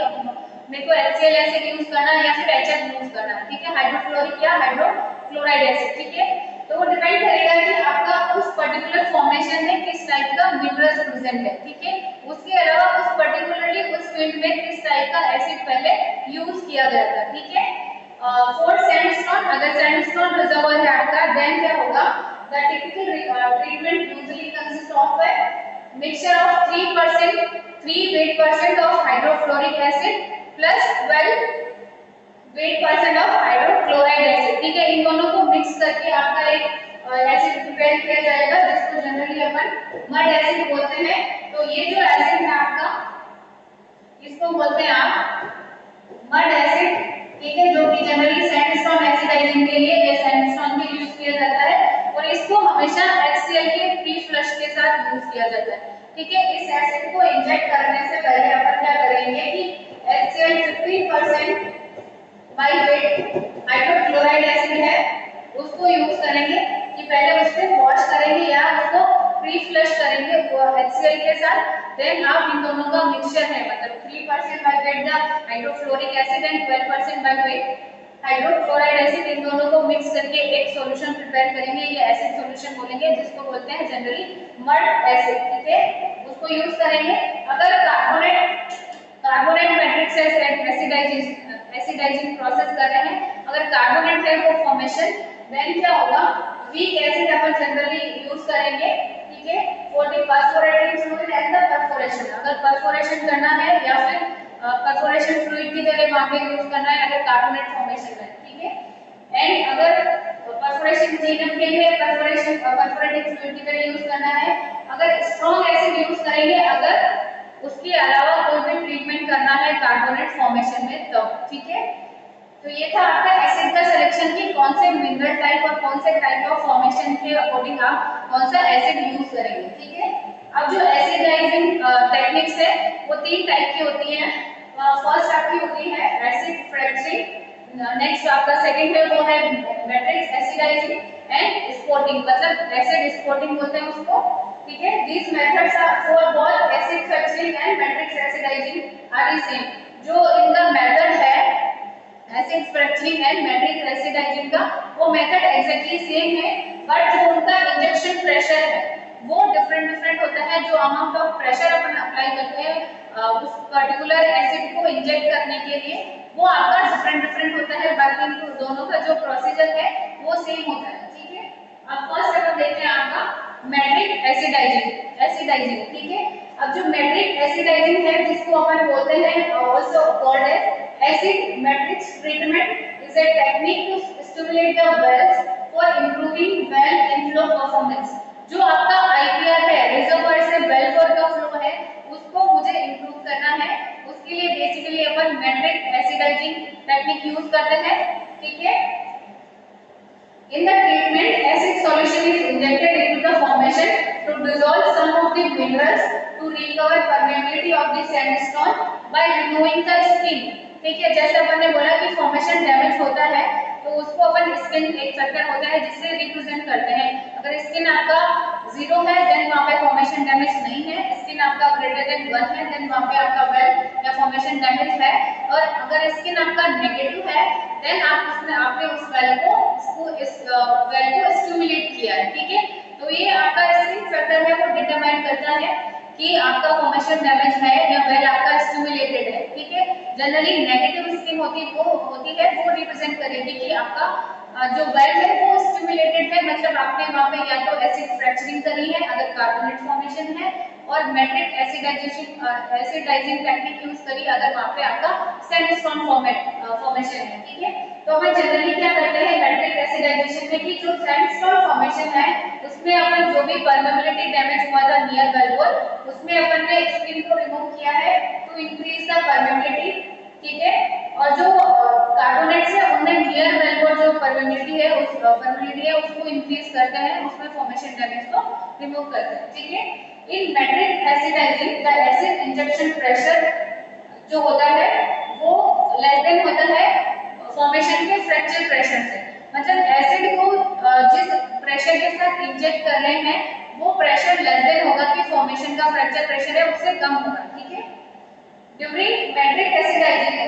मेरे को HCl एसिड यूज करना है या फिर HF यूज करना है, ठीक है, हाइड्रोक्लोरिक या हाइड्रोक्लोराइड एसिड, ठीक है। तो वो डिपेंड करेगा कि आपका उस पर्टिकुलर फॉर्मेशन में किस टाइप का मिनरल्स प्रेजेंट है, ठीक है। उसके अलावा उस पर्टिकुलरली उस फील्ड में किस टाइप का एसिड पहले यूज किया गया था, ठीक है। फॉर सैंडस्टोन, अगर सैंडस्टोन रिजर्वर है आपका देन क्या होगा, the typical treatment usually consist of a mixture of 3% of hydrofluoric acid plus 12% of hydrochloride acid, ठीक है। इन दोनों को मिक्स करके आपका एक एसिड प्रिपेयर किया जाएगा जिसको जनरली अपन मड एसिड बोलते हैं। तो ये जो एसिड है आपका इसको बोलते हैं आप मड एसिड, ठीक है, जो कि जनरली सैंडस्टोन एसिडाइजिंग के लिए या सैंडस्टोन के यूज किया जाता है और इसको हमेशा HCl के प्री फ्लश के साथ यूज किया जाता है, ठीक है। इस एसिड को इंजेक्ट करने से पहले अपन क्या करेंगे कि HCl 50% bye weight hydrochloride acid है उसको यूज करेंगे कि पहले उससे वॉश करेंगे या उसको प्री फ्लश करेंगे वो HCl के साथ, देन आप इन दोनों का मिक्सचर है मतलब 3% by weight the hydrofluoric acid and 12% by weight hydrochloride acid, इन दोनों को मिक्स करके एक सॉल्यूशन प्रिपेयर करेंगे, ये एसिड सॉल्यूशन बोलेंगे जिसको बोलते हैं जनरली मड एसिड, ठीक है, उसको यूज करेंगे। अगर कार्बोनेट मैट्रिक्स एसिडाइजिंग प्रोसेस कर रहे हैं, अगर कार्बोनेट है वो फॉर्मेशन, देन क्या होगा, वीक एसिड अपन जनरली यूज करेंगे, ठीक है, for the perforating fluid and the perforation. अगर परफोरेशन करना है या फिर परफोरेशन फ्लूइड की जगह वहां पे यूज करना है अगर कार्बोनेट फॉर्मेशन है, ठीक है। एंड अगर परफोरेशन जीएनएम के लिए परफोरेटिंग फ्लूइड की जगह यूज करना है, अगर स्ट्रॉन्ग एसिड यूज करेंगे अगर उसके अलावा कोई भी ट्रीटमेंट करना है कार्बोनेट फॉर्मेशन में तब, ठीक है। तो ये था आपका एसिड का सिलेक्शन की कौन से मिनरल टाइप और कौन से टाइप ऑफ फॉर्मेशन के अकॉर्डिंग आप कौन सा एसिड यूज करेंगे, ठीक है। अब जो एसिडाइजिंग टेक्निक्स है वो 3 टाइप की होती हैं। फर्स्ट आपकी होती है एसिड नेक्स्ट आपका सेकंड है वो है मैट्रिक्स एसिडाइजिंग एंड स्पॉटिंग, मतलब एसिड स्पॉटिंग बोलते हैं उसको, ठीक है। These methods are for both acid fracturing and matrix acidizing are the same. जो इनका मेथड है acid fracturing and matrix acidizing का, वो मेथड एग्जैक्टली सेम है, बट जो उनका इंजेक्शन प्रेशर है वो डिफरेंट होता है। जो amount of pressure upon apply करते हैं उस पर्टिकुलर एसिड को इंजेक्ट करने के लिए, वो आपका डिफरेंट होता है। बाकी दोनों का जो प्रोसीजर है वो सेम होता है, ठीक है। अब फर्स्ट अपन देखते हैं आपका मैट्रिक एसिडाइजिंग, ठीक है। अब जो मैट्रिक एसिडाइजिंग है जिसको अपन बोलते हैं also called as acid matrix treatment is a technique to stimulate the wells for improving well inflow performance. जो आपका आईपीआर है, रिजर्वोयर से वेलफोर का फ्लो है, उसको मुझे इंप्रूव करना है, उसके लिए बेसिकली अपन मैट्रिक एसिडाइजिंग टेक्निक यूज करते हैं, ठीक है। In the treatment, acid solution is injected into the formation to dissolve some of the minerals to recover permeability of the sandstone by removing the skin, ठीक है। जैसे अपन ने बोला कि फॉर्मेशन डैमेज होता है तो उसको अपन स्किन एक फैक्टर होता है जिससे रिप्रेजेंट करते हैं। अगर स्किन आपका 0 है देन वहां पे फॉर्मेशन डैमेज नहीं है, स्किन आपका ग्रेटर देन 1 है देन वहां पे आपका वेल या फॉर्मेशन डैमेज है, और अगर स्किन आपका नेगेटिव है देन आप उसमें आपने उस वेल को स्टिमुलेट किया है, ठीक है। तो ये आपका स्किन फैक्टर है वो डिटरमाइन करता है कि आपका फॉर्मेशन डैमेज है या वेल आपका स्टिमुलेटेड है, ठीक है। जनरली नेगेटिव स्किन होती है वो रिप्रेजेंट करेगी कि आपका जो वेल है वो स्टिमुलेटेड है, मतलब आपने वहां पे या तो एसिड फ्रैक्चरिंग करी है अगर कार्बोनेट फॉर्मेशन है, और मैट्रिक एसिडाइजिंग टेक्निक यूज करी अगर वहां पे आपका सैंडस्टोन फॉर्मेशन है, ठीक है। तो अपन जनरली क्या करते हैं मैट्रिक एसिडाइजेशन में कि जो सैंडस्टोन फॉर्मेशन है उसमें अपन जो भी परमेबिलिटी डैमेज हुआ था नियर वेलबोर, उसमें अपन ने स्किन को रिमूव किया है टू इंक्रीज द परमेबिलिटी, ठीक है। और जो कार्बोनेट्स है उनमें नियर वेलबोर जो परमेबिलिटी है उसको इंक्रीज करते हैं, उसमें फॉर्मेशन डैमेज को रिमूव करते हैं, ठीक है। In matrix acidizing the acid injection pressure जो होता है वो लेस देन होता है फॉर्मेशन के फ्रैक्चर प्रेशर से, मतलब एसिड को जिस प्रेशर के साथ इंजेक्ट कर रहे हैं वो प्रेशर लेस देन होगा कि फॉर्मेशन का फ्रैक्चर प्रेशर है उससे कम होगा, ठीक है। During metric acidizing,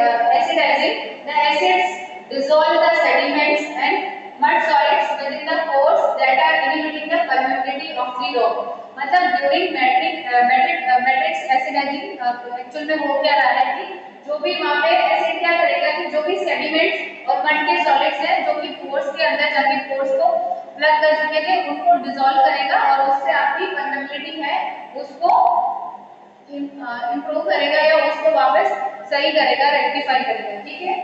the acids dissolve the sediments and mud solids within the pores that are inhibiting the permeability of the rock. मतलब during matrix acidizing एक्चुअल में हो क्या रहा है कि जो भी वहाँ पे एसिड क्या करेगा कि जो भी सेडिमेंट्स और मड के सॉलिड्स हैं जो कि पोर्स के अंदर जाके पोर्स को प्लग कर चुके थे उनको डिसॉल्व करेगा और उससे आपकी परमेबिलिटी है उसको इम्प्रूव करेगा या उसको वापस सही करेगा, रेक्टिफाई करेगा, ठीक है।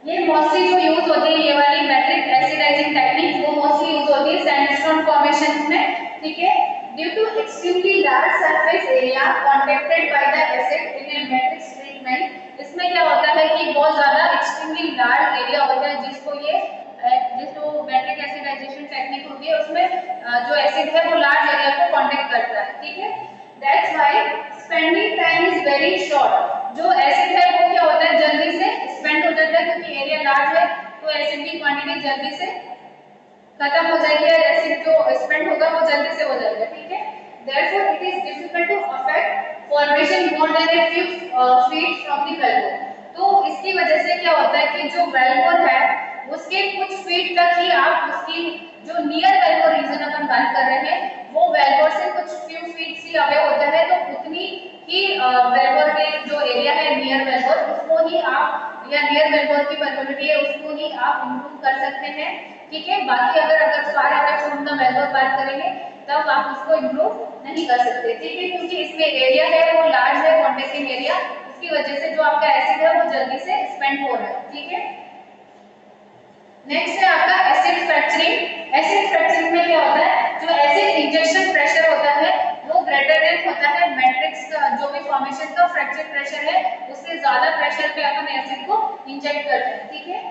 ये मोस्टली जो यूज होती है ये वाली मैट्रिक एसिडाइजिंग टेक्निक वो मोस्टली यूज होती है सैंडस्टोन फॉर्मेशंस में, ठीक है। Due to extremely large surface area contacted by the acid in a matrix treatment, इसमें क्या होता है कि बहुत ज्यादा एक्सट्रीमली लार्ज एरिया होता है जिसको मैट्रिक एसिडाइजेशन टेक्निक होती है उसमें जो एसिड है वो लार्ज एरिया को कांटेक्ट करता है, ठीक है। That's why spending time is very short. जो एसिड है वो क्या होता है जल्दी से स्पेंड हो जाता है क्योंकि एरिया लार्ज है तो एसिड की क्वांटिटी जल्दी से खत्म हो जाएगी और एसिड जो स्पेंड होगा वो जल्दी से हो जाएगा, ठीक है। Therefore it is difficult to affect formation more than a few feet from the wellbore. तो इसकी वजह से क्या होता है कि जो वेलबोर है उसके कुछ फीट तक ही आप उसकी जो नियर वेलबोर रीजन अपन बात कर रहे हैं वो वेलबोर से कुछ फ्यू फीट ही अवे होता है, तो उतनी ही वेलबोर के जो एरिया है नियर वेलबोर उसको ही आप या नियर वेलबोर की परमेबिलिटी है उसको ही आप इंप्रूव कर सकते हैं, ठीक है। बाकी अगर far away from the wellbore बात करेंगे तब आप उसको इंप्रूव नहीं कर सकते, ठीक है, क्योंकि इसमें एरिया है वो लार्ज है कॉन्टेक्टिंग एरिया, उसकी वजह से जो आपका एसिड है वो जल्दी से स्पेंड हो रहा है, ठीक है। नेक्स्ट है आपका एसिड फ्रैक्चरिंग। एसिड फ्रैक्चरिंग में क्या होता है जो एसिड इंजेक्शन प्रेशर होता है वो ग्रेटर देन होता है मैट्रिक्स का जो भी फॉर्मेशन का फ्रैक्चर प्रेशर है उससे ज्यादा प्रेशर पे अपन एसिड को इंजेक्ट करते हैं, ठीक है।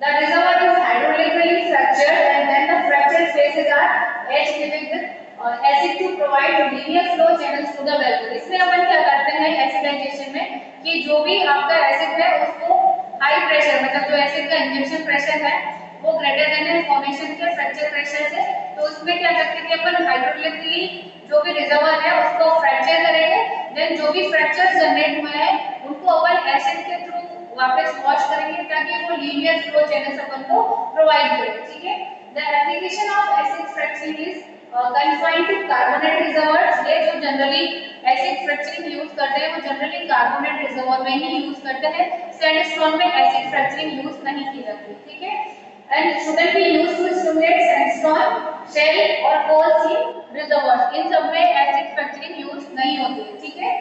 The reservoir is hydraulically fractured and then the fractured faces are edged with acid to provide linear flow channels to the valve. इसमें अपन क्या करते हैं हैं एसिडाइजेशन में कि जो भी आपका एसिड है उसको हाई प्रेशर मतलब जो एसिड का इंजेक्शन प्रेशर है वो ग्रेटर देन है फॉर्मेशन के फ्रैक्चर प्रेशर से। तो उसमें क्या करते हैं कि अपन हाइड्रोलिकली जो भी रिजर्वर है उसको फ्रैक्चर करेंगे, देन जो भी फ्रैक्चर जनरेट हुए हैं उनको अपन एसिड के थ्रू वापस वॉश करेंगे ताकि वो लीनियर फ्लो चैनल्स अपन को प्रोवाइड करें। ठीक है, the application of acid fracturing is confined to carbonate reservoirs। ये जो जनरली एसिड फ्रैक्चरिंग यूज करते हैं वो जनरली कार्बोनेट रिजर्वोयर में ही यूज करते हैं, सैंडस्टोन में एसिड फ्रैक्चरिंग यूज नहीं की जाती। ठीक है, and shouldn't be used to stimulate sandstone, shell और coal seam reservoirs। इन सब में एसिड फ्रैक्चरिंग यूज नहीं होती है। ठीक है,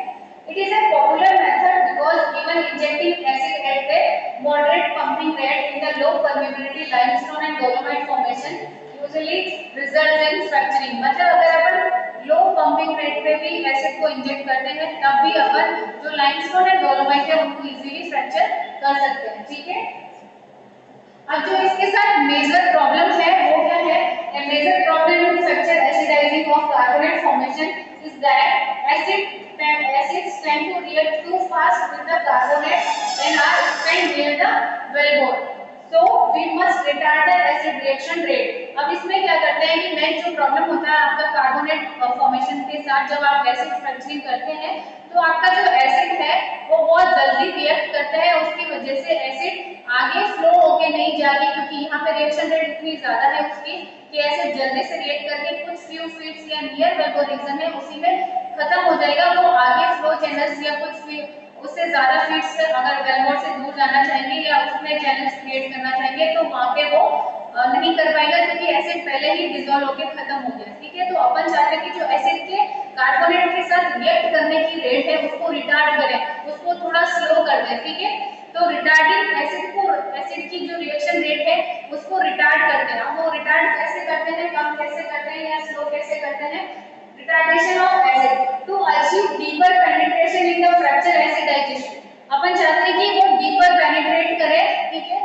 it is a popular method because even injecting acid at a moderate pumping rate in the low permeability limestone and dolomite formation usually results in fracturing। मतलब अगर अपन लो pumping rate पे भी acid को इंजेक्ट करते हैं तब भी अपन जो लाइमस्टोन एंड डोलोमाइट है उनको इजीली फ्रैक्चर कर सकते हैं। ठीक है, अब जो इसके साथ मेजर प्रॉब्लम है वो क्या है? A major problem in fracture acidizing of carbonate formation is that acids tend to react too fast with the carbonate and are spent near the wellbore, so we must retard the acid reaction rate। अब इसमें क्या करते हैं कि main जो problem होता है आपका कार्बोनेट फॉर्मेशन के साथ जब आप एसिड फ्रैक्चरिंग करते हैं तो आपका जो एसिड है वो बहुत जल्दी रिएक्ट करता है, उसकी वजह से एसिड आगे फ्लो होके नहीं जाएगी क्योंकि यहाँ पे रिएक्शन रेट इतनी ज्यादा है उसकी कि एसिड जल्दी से रिएक्ट करके कुछ फ्यू फीट्स या नियर वेलबोर रीजन है उसी में खत्म हो जाएगा। वो आगे फ्लो चैनल्स या कुछ उससे ज्यादा फीट्स अगर वेलबोर से दूर जाना चाहेंगे या उसमें चैनल्स क्रिएट करना चाहेंगे तो वहां पे वो नहीं कर पाएगा क्योंकि एसिड पहले ही डिसॉल्व होके खत्म हो गया। ठीक है, तो अपन चाहते हैं कि जो एसिड के कार्बोनेट के साथ रिएक्ट करने की रेट है उसको रिटार्ड करें, उसको थोड़ा स्लो कर दें। ठीक है, तो रिटार्डिंग एसिड की जो रिएक्शन रेट है उसको रिटार्ड करते हैं। अब वो रिटार्ड कैसे करते हैं, कम कैसे करते हैं या स्लो कैसे करते हैं? Retardation of acid to achieve deeper penetration in the fracture acidization. अपन चाहते हैं कि वो डीपर पेनिट्रेट करे, ठीक है,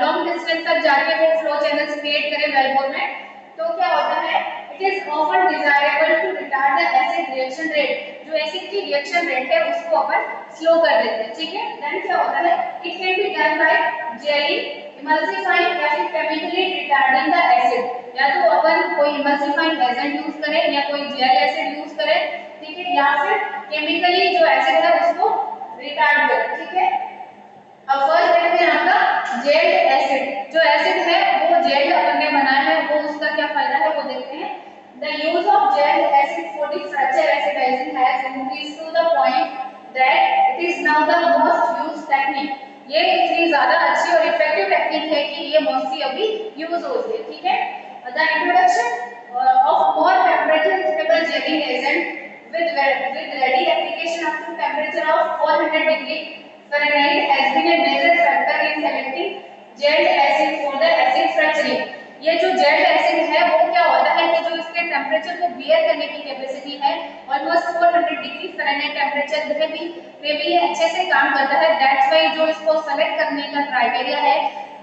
लॉन्ग डिस्टेंस तक जाके वो फ्लो चैनल्स क्रिएट करे वेलबोर में। तो क्या होता है, it is often desirable to retard the acid reaction rate. जो एसिड की रिएक्शन रेट है उसको अपन स्लो कर देते हैं। ठीक है, देन क्या होता है, it can be done by gelling, emulsifying या फिर केमिकली रिटार्डिंग द एसिड। या तो अपन कोई इमल्सिफाइंग एजेंट यूज करें या कोई जेल एसिड यूज करें, ठीक है, या फिर केमिकली जो एसिड है उसको रिटार्ड करें। ठीक है, अब फर्स्ट देखते हैं आपका जेल्ड एसिड। जो एसिड है वो जेल्ड अपन ने बनाया है, वो उसका क्या फायदा है वो देखते हैं। The use of gelled acid for the fracture acidizing has increased to the point that it is now the most used technique. ये इतनी ज्यादा अच्छी और इफेक्टिव टेक्निक है कि ये मोस्टली अभी यूज होती है। ठीक है, the introduction of more temperature stable gelling agent with ready application up to temperature of 400 degree Fahrenheit has been a major factor in selecting gelled acid for the acid fracturing। ये जो gelled acid है वो क्या होता है कि जो इसके टेम्परेचर को बियर करने की कैपेसिटी है ऑलमोस्ट 400 डिग्री फ़ारेनहाइट टेम्परेचर पे भी ये अच्छे से काम करता है। दैट्स व्हाई जो इसको सेलेक्ट करने का क्राइटेरिया है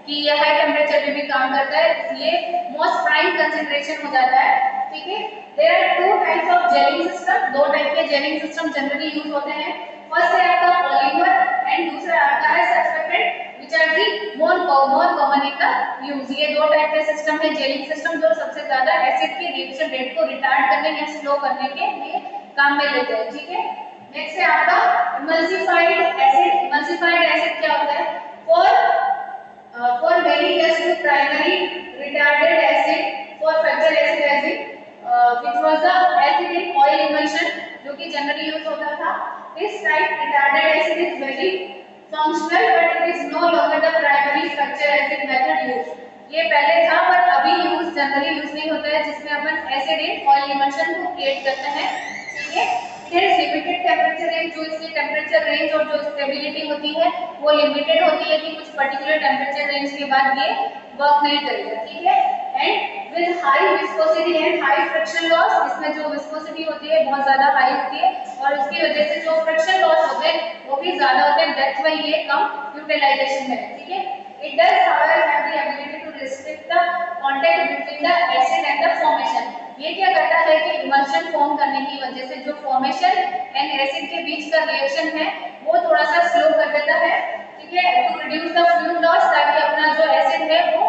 कि ये हाई टेम्परेचर पे भी काम करता है, इसलिए मोस्ट प्राइम कंसंट्रेशन हो जाता है। ठीक है, there are two types of gelling system. दो टाइप के जेलिंग सिस्टम जनरली यूज होते हैं। फर्स्ट है आपका पॉलीमर एंड दूसरा आपका है substrated which are the more common in the use. ये दो टाइप के सिस्टम है जेलिंग सिस्टम जो सबसे ज्यादा एसिड के रिएक्शन रेट को रिटार्ड करने या स्लो करने के लिए काम में लेते हैं। ठीक है, नेक्स्ट है आपका इमल्सिफाइड एसिड। इमल्सिफाइड एसिड क्या होता है? for many years the primary retarded acid for fracture acidizing which was the acid in oil emulsion जो कि जनरली यूज होता था। this type retarded acid is very functional but it is no longer the primary fracture acid method used। ये पहले था पर अभी use generally use नहीं होता है जिसमें अपन एसिड इन ऑयल emulsion को क्रिएट करते हैं। ठीक है, लिमिटेड टेम्परेचर रेंज, जो इसकी टेम्परेचर रेंज और जो स्टेबिलिटी होती है वो लिमिटेड होती है कि कुछ पर्टिकुलर टेम्परेचर रेंज के बाद ये वर्क नहीं करेगा। ठीक है, and with high viscosity and high friction loss, इसमें जो विस्कोसिटी होती है बहुत ज्यादा हाई होती है और उसकी वजह से जो फ्रिक्शन लॉस होते हैं वो भी ज्यादा होते हैं। दैट्स व्हाई ये कम यूटिलाइजेशन है। ठीक है, It does however have the ability to restrict the contact between the acid and the formation. ये क्या करता है कि इमल्शन फॉर्म करने की वजह से जो फॉर्मेशन एंड एसिड के बीच का रिएक्शन है वो थोड़ा सा स्लो कर देता है, ठीक है, to reduce the fluid loss, ताकि अपना जो एसिड है वो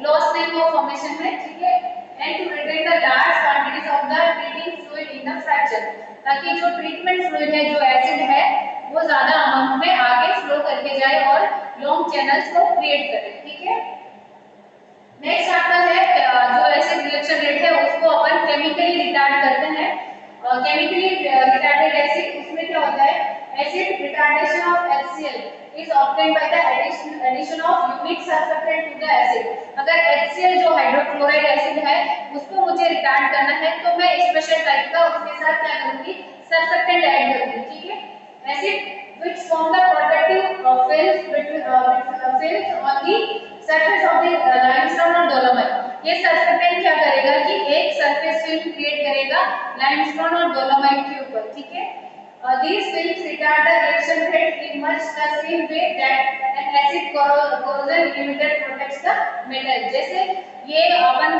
लॉस नहीं हो फॉर्मेशन में, ठीक है, and to retain the large quantities of the treating fluid in the fracture, ताकि जो ट्रीटमेंट फ्लूइड है जो एसिड है वो ज्यादा अमाउंट में आगे फ्लो करके जाए और लॉन्ग चैनल्स को क्रिएट करे, ठीक है। नेक्स्ट आता है जो एसिड रिएक्शन रेट है उसको अपन केमिकली रिटार्ड करते हैं। केमिकली रिटार्डेड एसिड, उसमें क्या होता है, acid retardation of HCl is obtained by the addition of unique surfactant to the acid। अगर HCl जो हाइड्रोक्लोराइड एसिड है उसको मुझे रिटार्ड करना है तो मैं स्पेशल टाइप का उसके साथ क्या करूंगी, सरफेक्टेंट ऐड करूंगी, ठीक है। Acid which form the protective films on the surface of the limestone or dolomite। ये सरफेक्टेंट क्या करेगा कि एक सरफेस फिल्म क्रिएट करेगा लाइमस्टोन और डोलोमाइट के ऊपर, ठीक है। These films retard the reaction rate in much the same way that an acid corrosion inhibitor protects the metal। जैसे ये अपन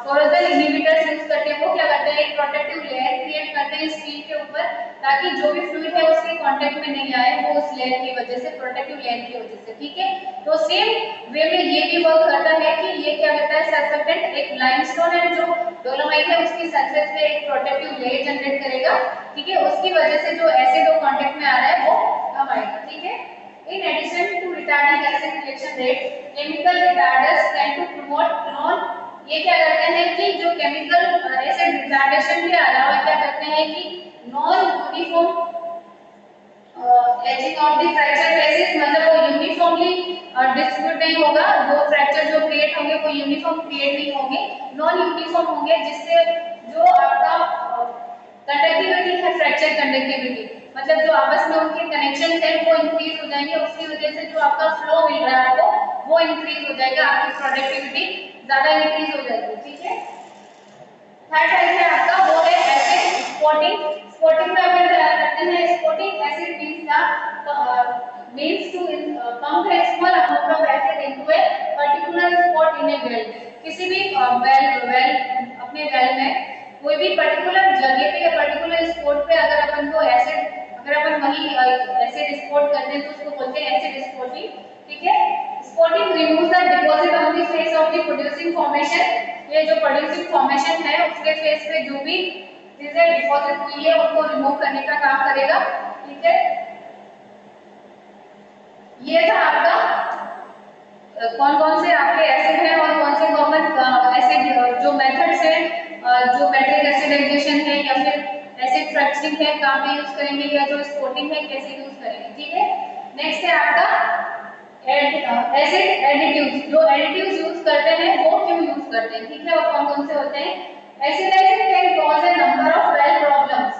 corrosion inhibitors यूज करते हैं वो क्या करते हैं, एक प्रोटेक्टिव लेयर क्रिएट करते हैं स्टील के ऊपर ताकि जो भी फ्लूइड है उसके कांटेक्ट में नहीं आए वो उस लेयर की वजह से, प्रोटेक्टिव लेयर की वजह से, ठीक है। तो सेम वे में ये भी वर्क करता है कि ये क्या करता है, सरफेक्टेंट एक लाइमस्टोन एंड जो डोलोमाइट है उसकी सरफेस पे एक प्रोटेक्टिव लेयर जनरेट करेगा, ठीक है, उसकी वजह से जो एसिड और कांटेक्ट में आ रहा है वो कम आएगा, ठीक है। In addition to retarding acid reaction rate, chemical retarders tend to promote non, ये क्या करते हैं कि जो केमिकल एसिड रिटार्डेशन के अलावा क्या करते हैं कि non uniform ageing of the fracture faces, मतलब वो यूनिफॉर्मली डिस्ट्रीब्यूट नहीं होगा, वो फ्रैक्चर जो क्रिएट होंगे वो यूनिफॉर्म क्रिएट नहीं होंगे, नॉन यूनिफॉर्म होंगे, जिससे जो आपका कंडक्टिविटी है, फ्रैक्चर कंडक्टिविटी, मतलब जो आपस में उनके कनेक्शन है वो इंक्रीज हो जाएंगे, उसकी वजह से जो आपका फ्लो मिल रहा है आपको वो इंक्रीज हो जाएगा, आपकी प्रोडक्टिविटी ज्यादा इंक्रीज हो जाएगी, ठीक है। थर्ड टाइप है आपका वो है एसिड स्पॉटिंग। स्पॉटिंग में अपन क्या करते हैं, spotting acid means to pump a small amount of acid into a particular spot in a well। किसी भी वेल अपने वेल में कोई भी पर्टिकुलर जगह पे या पर्टिकुलर स्पॉट पे अगर अपन को एसिड, अगर अपन वही एसिड स्पॉट करते हैं तो उसको बोलते हैं एसिड स्पॉटिंग, ठीक है। Spotting removes the deposit on the face of the producing formation. ये जो प्रोड्यूसिंग फॉर्मेशन है उसके फेस पे जो भी चीजें डिपॉजिट हुई है उनको रिमूव करने का काम करेगा, ठीक है। ये था आपका कौन कौन से आपके एसिड हैं और कौन से कॉमन एसिड जो मेथड्स हैं, जो मैट्रिक एसिडाइजेशन है या फिर एसिड फ्रैक्चरिंग है कहाँ पे यूज करेंगे, या जो स्पॉटिंग है कैसे यूज करेंगे, ठीक है। नेक्स्ट है आपका एसिड एडिटिव्स। जो एडिटिव्स यूज करते हैं वो क्यों यूज करते हैं, ठीक है, और कौन कौन से होते हैं। Acidizing can cause a number of well problems.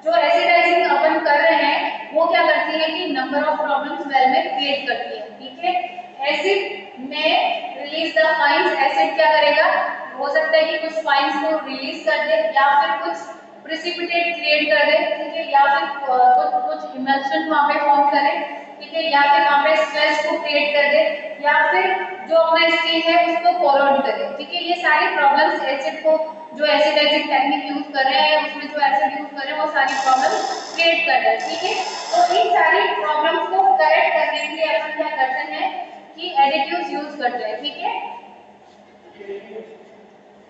जो एसिडाइजिंग अपन कर रहे हैं वो क्या करती है कि नंबर ऑफ प्रॉब्लम्स वेल में क्रिएट करती है, ठीक है। एसिड में रिलीज द फाइन्स, एसिड क्या करेगा, हो सकता है कि कुछ फाइन्स को रिलीज कर दे या फिर कुछ प्रेसिपिटेट क्रिएट कर दे, ठीक है, या फिर कुछ इमल्शन वहां पे फॉर्म करे, ठीक है, या फिर वहां पे स्ट्रेस को क्रिएट कर दे, या फिर जो अपना स्टील है उसको कोरोड करे, ठीक है। ये सारी प्रॉब्लम्स एसिड को, जो एसिडाइजिंग टेक्निक यूज कर रहे हैं उसमें जो एसिड यूज कर रहे हैं वो सारी प्रॉब्लम्स क्रिएट कर रहे हैं, ठीक है। तो इन सारी प्रॉब्लम्स को करेक्ट करने के लिए अपन क्या करते हैं कि एडिटिव्स यूज करते हैं, ठीक है।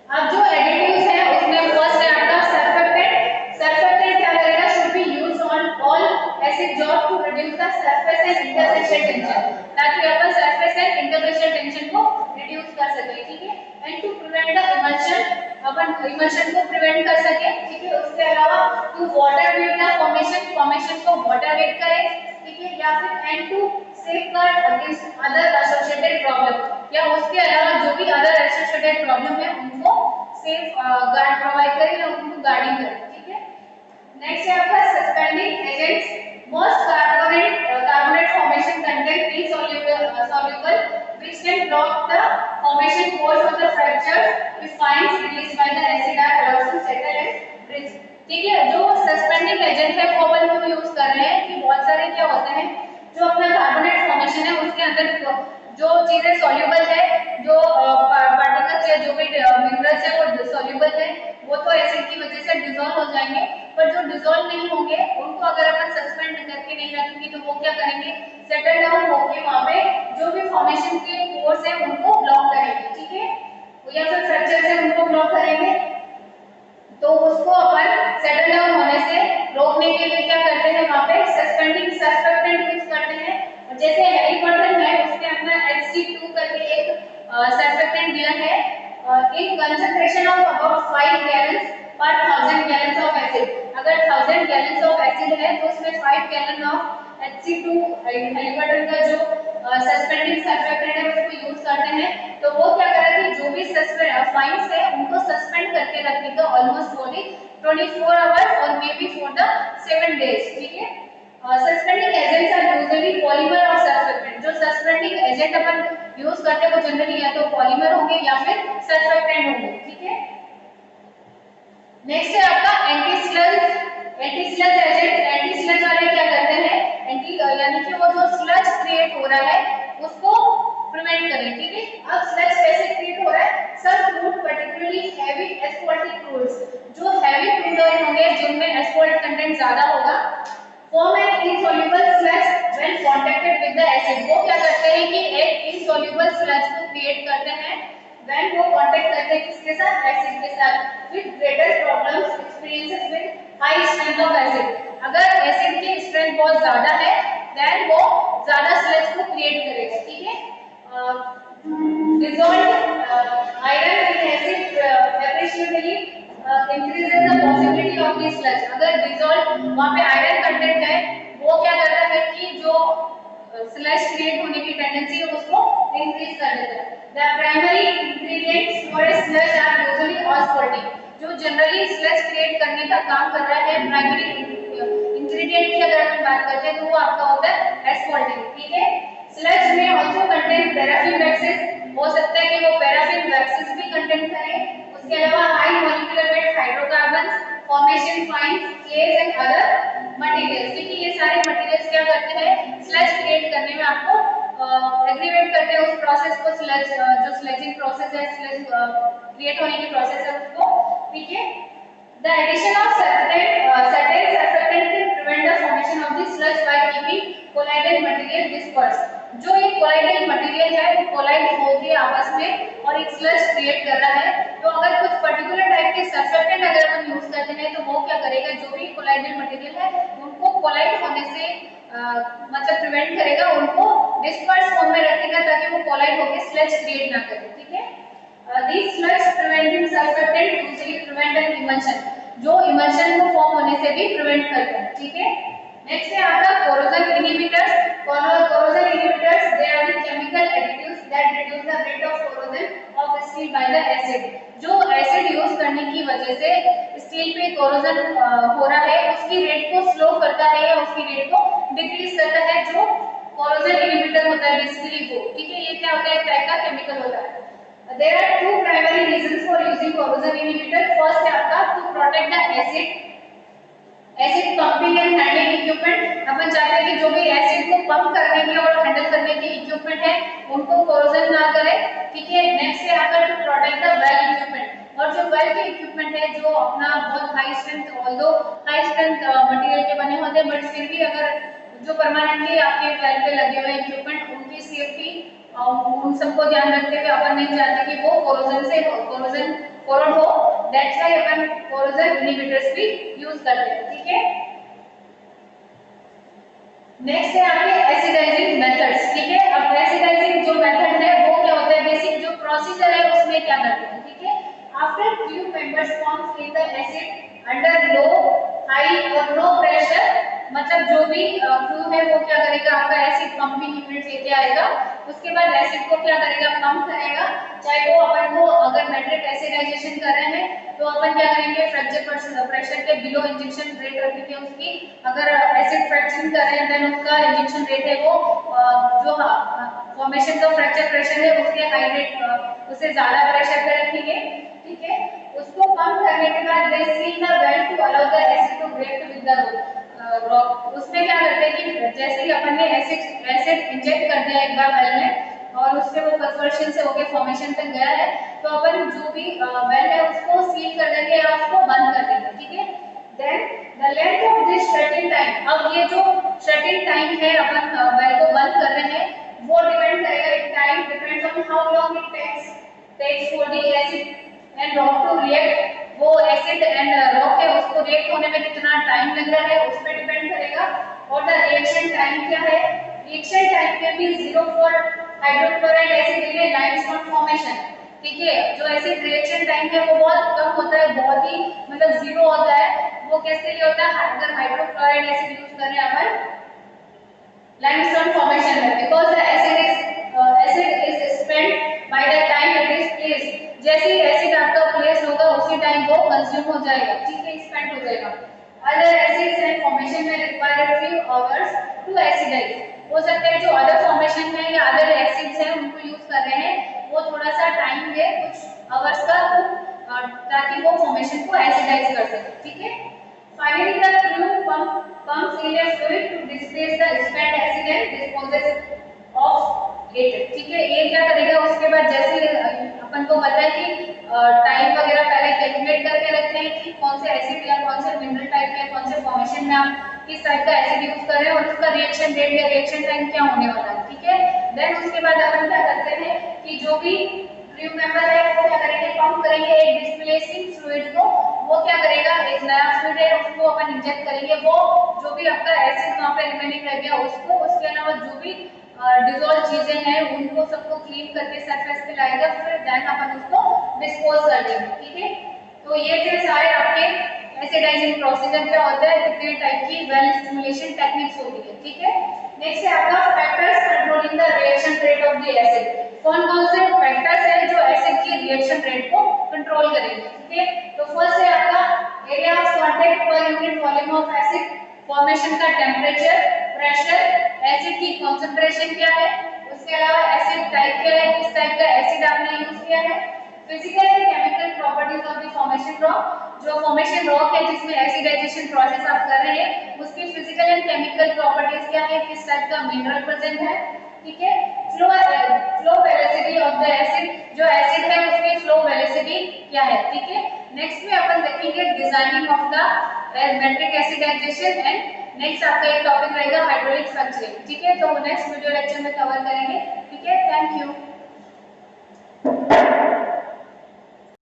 अब जो एडिटिव्स है उसमें फर्स्ट है आपका सरफेक्टेंट। सरफेक्टेंट क्या करेगा, should be used on all acid job to reduce the surface and interfacial tension, ताकि अपन सरफेस एंड इंटरफेशियल टेंशन को रिड्यूस कर सके, ठीक है। And to prevent the emulsion, अपन इमल्शन को प्रिवेंट कर सके, ठीक है। उसके अलावा to water wet the formation, formation को वाटर वेट करे, ठीक है, या फिर and to safeguard against other associated problem, या उसके अलावा जो भी अदर एसोसिएटेड प्रॉब्लम है उनको सेफ गार्ड प्रोवाइड करें या उनको गार्डिंग करें, ठीक है। नेक्स्ट है आपका suspending agents. Most carbonate formation contain free soluble which can block the formation course of the fracture if fines released by the acid are allowed to settle and bridge, ठीक है। जो suspending agent है वो अपन क्यों use कर रहे हैं कि बहुत सारे क्या होते हैं जो अपना कार्बोनेट फॉर्मेशन है उसके अंदर जो चीजें सॉल्युबल है, जो पार्टिकल्स या जो भी मिनरल्स है वो सॉल्युबल है, वो तो एसिड की वजह से डिसॉल्व हो जाएंगे। पर जो डिसॉल्व नहीं होंगे उनको अगर अपन सस्पेंड करके नहीं रखेंगे तो वो क्या करेंगे, सेटल डाउन होके वहां पे जो भी फॉर्मेशन के फोर्स है उनको ब्लॉक करेंगे, ठीक है, या फिर फ्रैक्चर से उनको ब्लॉक करेंगे। तो उसको अपन सेटल डाउन होने से रोकने के लिए क्या करते हैं, वहां पे सस्पेंडिंग सर्फेक्टेंट यूज करते हैं। और जैसे हैलीबर्टन है उसने अपना HC2 करके एक सर्फेक्टेंट दिया है in concentration of about 5 gallons पर 1000 गैलन्स ऑफ एसिड। अगर 1000 गैलन्स ऑफ एसिड है तो उसमें 5 गैलन ऑफ HC2 हैलीबर्टन का जो सस्पेंडिंग सर्फेक्टेंट है उसको यूज करते हैं। तो वो क्या कर रहे थे, जो भी फाइन्स है उनको सस्पेंड करके रखने का ऑलमोस्ट फॉर 24 आवर्स और may be for the 7 days, ठीक है। Suspending agents are usually polymer और सर्फेक्टेंट। जो सस्पेंडिंग एजेंट अपन यूज करते हैं वो जनरली या तो पॉलीमर होंगे या फिर सर्फेक्टेंट होंगे, ठीक है। नेक्स्ट है आपका anti sludge agent. Anti sludge वाले क्या करते हैं, एंटी यानी कि वो जो स्लज क्रिएट हो रहा है उसको प्रिवेंट करें, ठीक है। अब स्लज कैसे क्रिएट हो रहा है, सम फ्लूइड पर्टिकुलरली हैवी एस्फॉल्टिक फ्लूइड्स, जो हैवी फ्लूइड होंगे जिनमें एस्फॉल्ट कंटेंट ज्यादा होगा, form an insoluble sludge when contacted with the acid। वो क्या करते हैं कि एक insoluble sludge को क्रिएट करते हैं when वो कांटेक्ट करते हैं किसके साथ, एसिड के साथ, with greater problems experiences with high strength of acid। अगर एसिड की स्ट्रेंथ बहुत ज्यादा है then वो ज्यादा स्लज को क्रिएट करेगा, ठीक है। dissolved iron in acid appreciably increases the possibility of this sludge। अगर dissolved वहाँ पे आयरन कंटेंट है वो क्या करता है कि जो स्लज क्रिएट होने की टेंडेंसी है उसको इंक्रीज कर देता है। The primary ingredients for a sludge are usually asphaltic। जो जनरली स्लज क्रिएट करने का काम कर रहा है प्राइमरी इंग्रेडिएंट की अगर अपन बात करते हैं तो वो आपका होता है एस्फॉल्टिक, ठीक है। स्लज में आल्सो कंटेन पैराफिन वैक्सेस, हो सकता है कि वो पैराफिन वैक्सेस भी कंटेन करें। उसके अलावा high molecular weight hydrocarbons, formation fines, clays and other materials, क्योंकि ये सारे मटेरियल्स क्या करते हैं, स्लज क्रिएट करने में आपको एग्रीवेट करते हैं उस प्रोसेस को, स्लज जो स्लजिंग प्रोसेस है, स्लज क्रिएट होने की प्रोसेस है उसको, ठीक है। The addition of certain surfactant can prevent the formation of the sludge by keeping colloidal material dispersed। जो ये colloidal material है वो कोलाइड होके आपस में और एक स्लज क्रिएट कर रहा है। तो अगर कुछ पर्टिकुलर टाइप के सर्फेक्टेंट अगर हम यूज करते हैं तो वो क्या करेगा, जो भी colloidal material है उनको कोलाइड होने से मतलब प्रिवेंट करेगा, उनको डिस्पर्स फॉर्म में रखेगा ताकि वो कोलाइड होके स्लज क्रिएट ना करे, ठीक है। These sludge preventing surfactant usually prevent an emulsion। जो इमल्शन को फॉर्म होने से भी प्रिवेंट करते हैं, ठीक है। नेक्स्ट है आपका corrosion inhibitors. Corrosion inhibitors they are the chemical additives that reduce the rate of corrosion of steel by the acid. जो एसिड यूज करने की वजह से स्टील पे कोरोजन हो रहा है उसकी रेट को स्लो करता है या उसकी रेट को डिक्रीज करता है, जो कोरोजन इनहिबिटर होता है बेसिकली वो, ठीक है। ये क्या होता है, एक टाइप का केमिकल होता है। There are two primary reasons for using corrosion inhibitor। First है आपका to protect the acid pumping and handling equipment। अपन चाहते हैं कि जो भी एसिड को पंप करने की और हैंडल करने की इक्विपमेंट है उनको कोरोजन ना करे, ठीक है। नेक्स्ट है आपका to protect the well equipment. और जो वेल के इक्विपमेंट है जो अपना बहुत high strength, although high strength material के बने होते हैं बट फिर भी अगर जो परमानेंटली आपके वेल पे लगे हुए इक्विपमेंट उनकी सेफ्टी उन सबको ध्यान रखते हुए अपन नहीं चाहते कि वो कोरोजन से कोरोजन कोरोड हो, that's why upon corrosion inhibitors भी यूज करते हैं, ठीक है। नेक्स्ट है आपके एसिडाइजिंग मेथड्स, ठीक है। अब एसिडाइजिंग जो मेथड है वो क्या होता है, बेसिक जो प्रोसीजर है उसमें क्या करते हैं, ठीक है। After flu members forms in the acid under low high और नो प्रेशर, मतलब जो भी फ्लू है वो क्या करेगा, आपका एसिड पंपिंग यूनिट लेके आएगा, उसके बाद एसिड को क्या करेगा, पंप करेगा। चाहे वो अपन को अगर मैट्रिक एसिडाइजेशन कर रहे हैं तो अपन क्या करेंगे, फ्रैक्चर प्रेशर के बिलो इंजेक्शन रेट रखेंगे उसकी। अगर एसिड फ्रैक्चरिंग कर रहे हैं देन उसका इंजेक्शन रेट है वो जो फॉर्मेशन का फ्रैक्चर प्रेशर है उसके हाई रेट उससे ज्यादा प्रेशर पे रखेंगे, ठीक है। उसको पंप करने के बाद they seal the well to allow the acid to break with the rock. उसमें क्या करते हैं कि जैसे ही अपन ने एसिड इंजेक्ट कर दिया एक बार वेल में और उससे वो परफोरेशन से होके फॉर्मेशन तक गया है, तो अपन जो भी वेल है उसको सील कर देंगे या उसको बंद कर देंगे, ठीक है। Then the length of this shutting time, अब ये जो शटिंग टाइम है अपन वेल को बंद कर रहे हैं वो डिपेंड करेगा, time depends on how long it takes for the acid and rock to react, वो एसिड एंड रॉक है उसको रिएक्ट होने में कितना टाइम लग रहा है उस पर डिपेंड करेगा। और द रिएक्शन टाइम क्या है, रिएक्शन टाइम पे भी 0 फॉर हाइड्रोक्लोराइड एसिड के लिए लाइमस्टोन फॉर्मेशन, ठीक है। जो एसिड रिएक्शन टाइम है वो बहुत कम होता है, बहुत ही मतलब 0 होता है, वो किसके लिए होता है, अगर हाइड्रोक्लोराइड एसिड यूज कर रहे हैं अपन limestone formation है, because the acid is spent by the time it is placed, जैसे ही एसिड आपका प्लेस होगा उसी टाइम वो कंज्यूम हो जाएगा, ठीक है, स्पेंड हो जाएगा। अदर एसिड्स एंड फॉर्मेशन में रिक्वायर फ्यू आवर्स टू एसिडाइज, हो सकता है जो अदर फॉर्मेशन में या अदर एसिड्स हैं उनको यूज कर रहे हैं वो थोड़ा सा टाइम ले कुछ आवर्स का, ताकि वो फॉर्मेशन को एसिडाइज कर सके, ठीक है। Finally, the crew pumps in a fluid to displace the spent acid and disposes of it, ठीक है। ये क्या करेगा उसके बाद, जैसे अपन को पता है कि टाइम वगैरह पहले कैलकुलेट करके रखते हैं कि कौन से एसिड या कौन से मिनरल टाइप या कौन से फॉर्मेशन में आप किस टाइप का एसिड यूज कर रहे हैं और उसका रिएक्शन रेट या रिएक्शन टाइम क्या होने वाला है, ठीक है। देन उसके बाद अपन क्या करते हैं कि जो भी क्रू मेंबर है वो क्या करेंगे, पंप करेंगे एक डिस्प्लेसिंग फ्लूइड को, वो क्या करेगा, एक नया फ्लूइड है उसको अपन इंजेक्ट करेंगे, वो जो भी आपका एसिड वहां पे रिमेनिंग रह गया उसको, उसके अलावा जो भी डिसॉल्व चीजें हैं उनको सबको क्लीन करके सरफेस पे लाएगा, फिर देन अपन उसको डिस्पोज कर देंगे, ठीक है। तो ये थे सारे आपके एसिडाइजिंग प्रोसीजर क्या होता है, कितने टाइप की वेल स्टिमुलेशन टेक्निक्स होती है, ठीक है। नेक्स्ट है आपका factors controlling the reaction rate of the acid, कौन कौन से फैक्टर्स हैं जो एसिड की रिएक्शन रेट को कंट्रोल करेंगे, ठीक है। तो फर्स्ट है आपका area of contact per unit volume of acid, formation का टेम्परेचर, प्रेशर, एसिड की कंसंट्रेशन क्या है, उसके अलावा एसिड टाइप क्या है, किस टाइप का एसिड आपने यूज किया है, physical and chemical properties of the formation rock, जो फॉर्मेशन रॉक है जिसमें एसिडाइजेशन प्रोसेस आप कर रहे हैं उसकी फिजिकल एंड केमिकल प्रॉपर्टीज क्या है, किस टाइप का मिनरल प्रेजेंट है, ठीक है। Flow velocity of the acid, जो एसिड है उसकी फ्लो वेलोसिटी क्या है, ठीक है। नेक्स्ट में अपन देखेंगे designing of the aromatic acidization and next आपका एक टॉपिक रहेगा हाइड्रोलिक फ्रैक्चरिंग, ठीक है। तो नेक्स्ट वीडियो लेक्चर में कवर करेंगे, ठीक है। Thank you.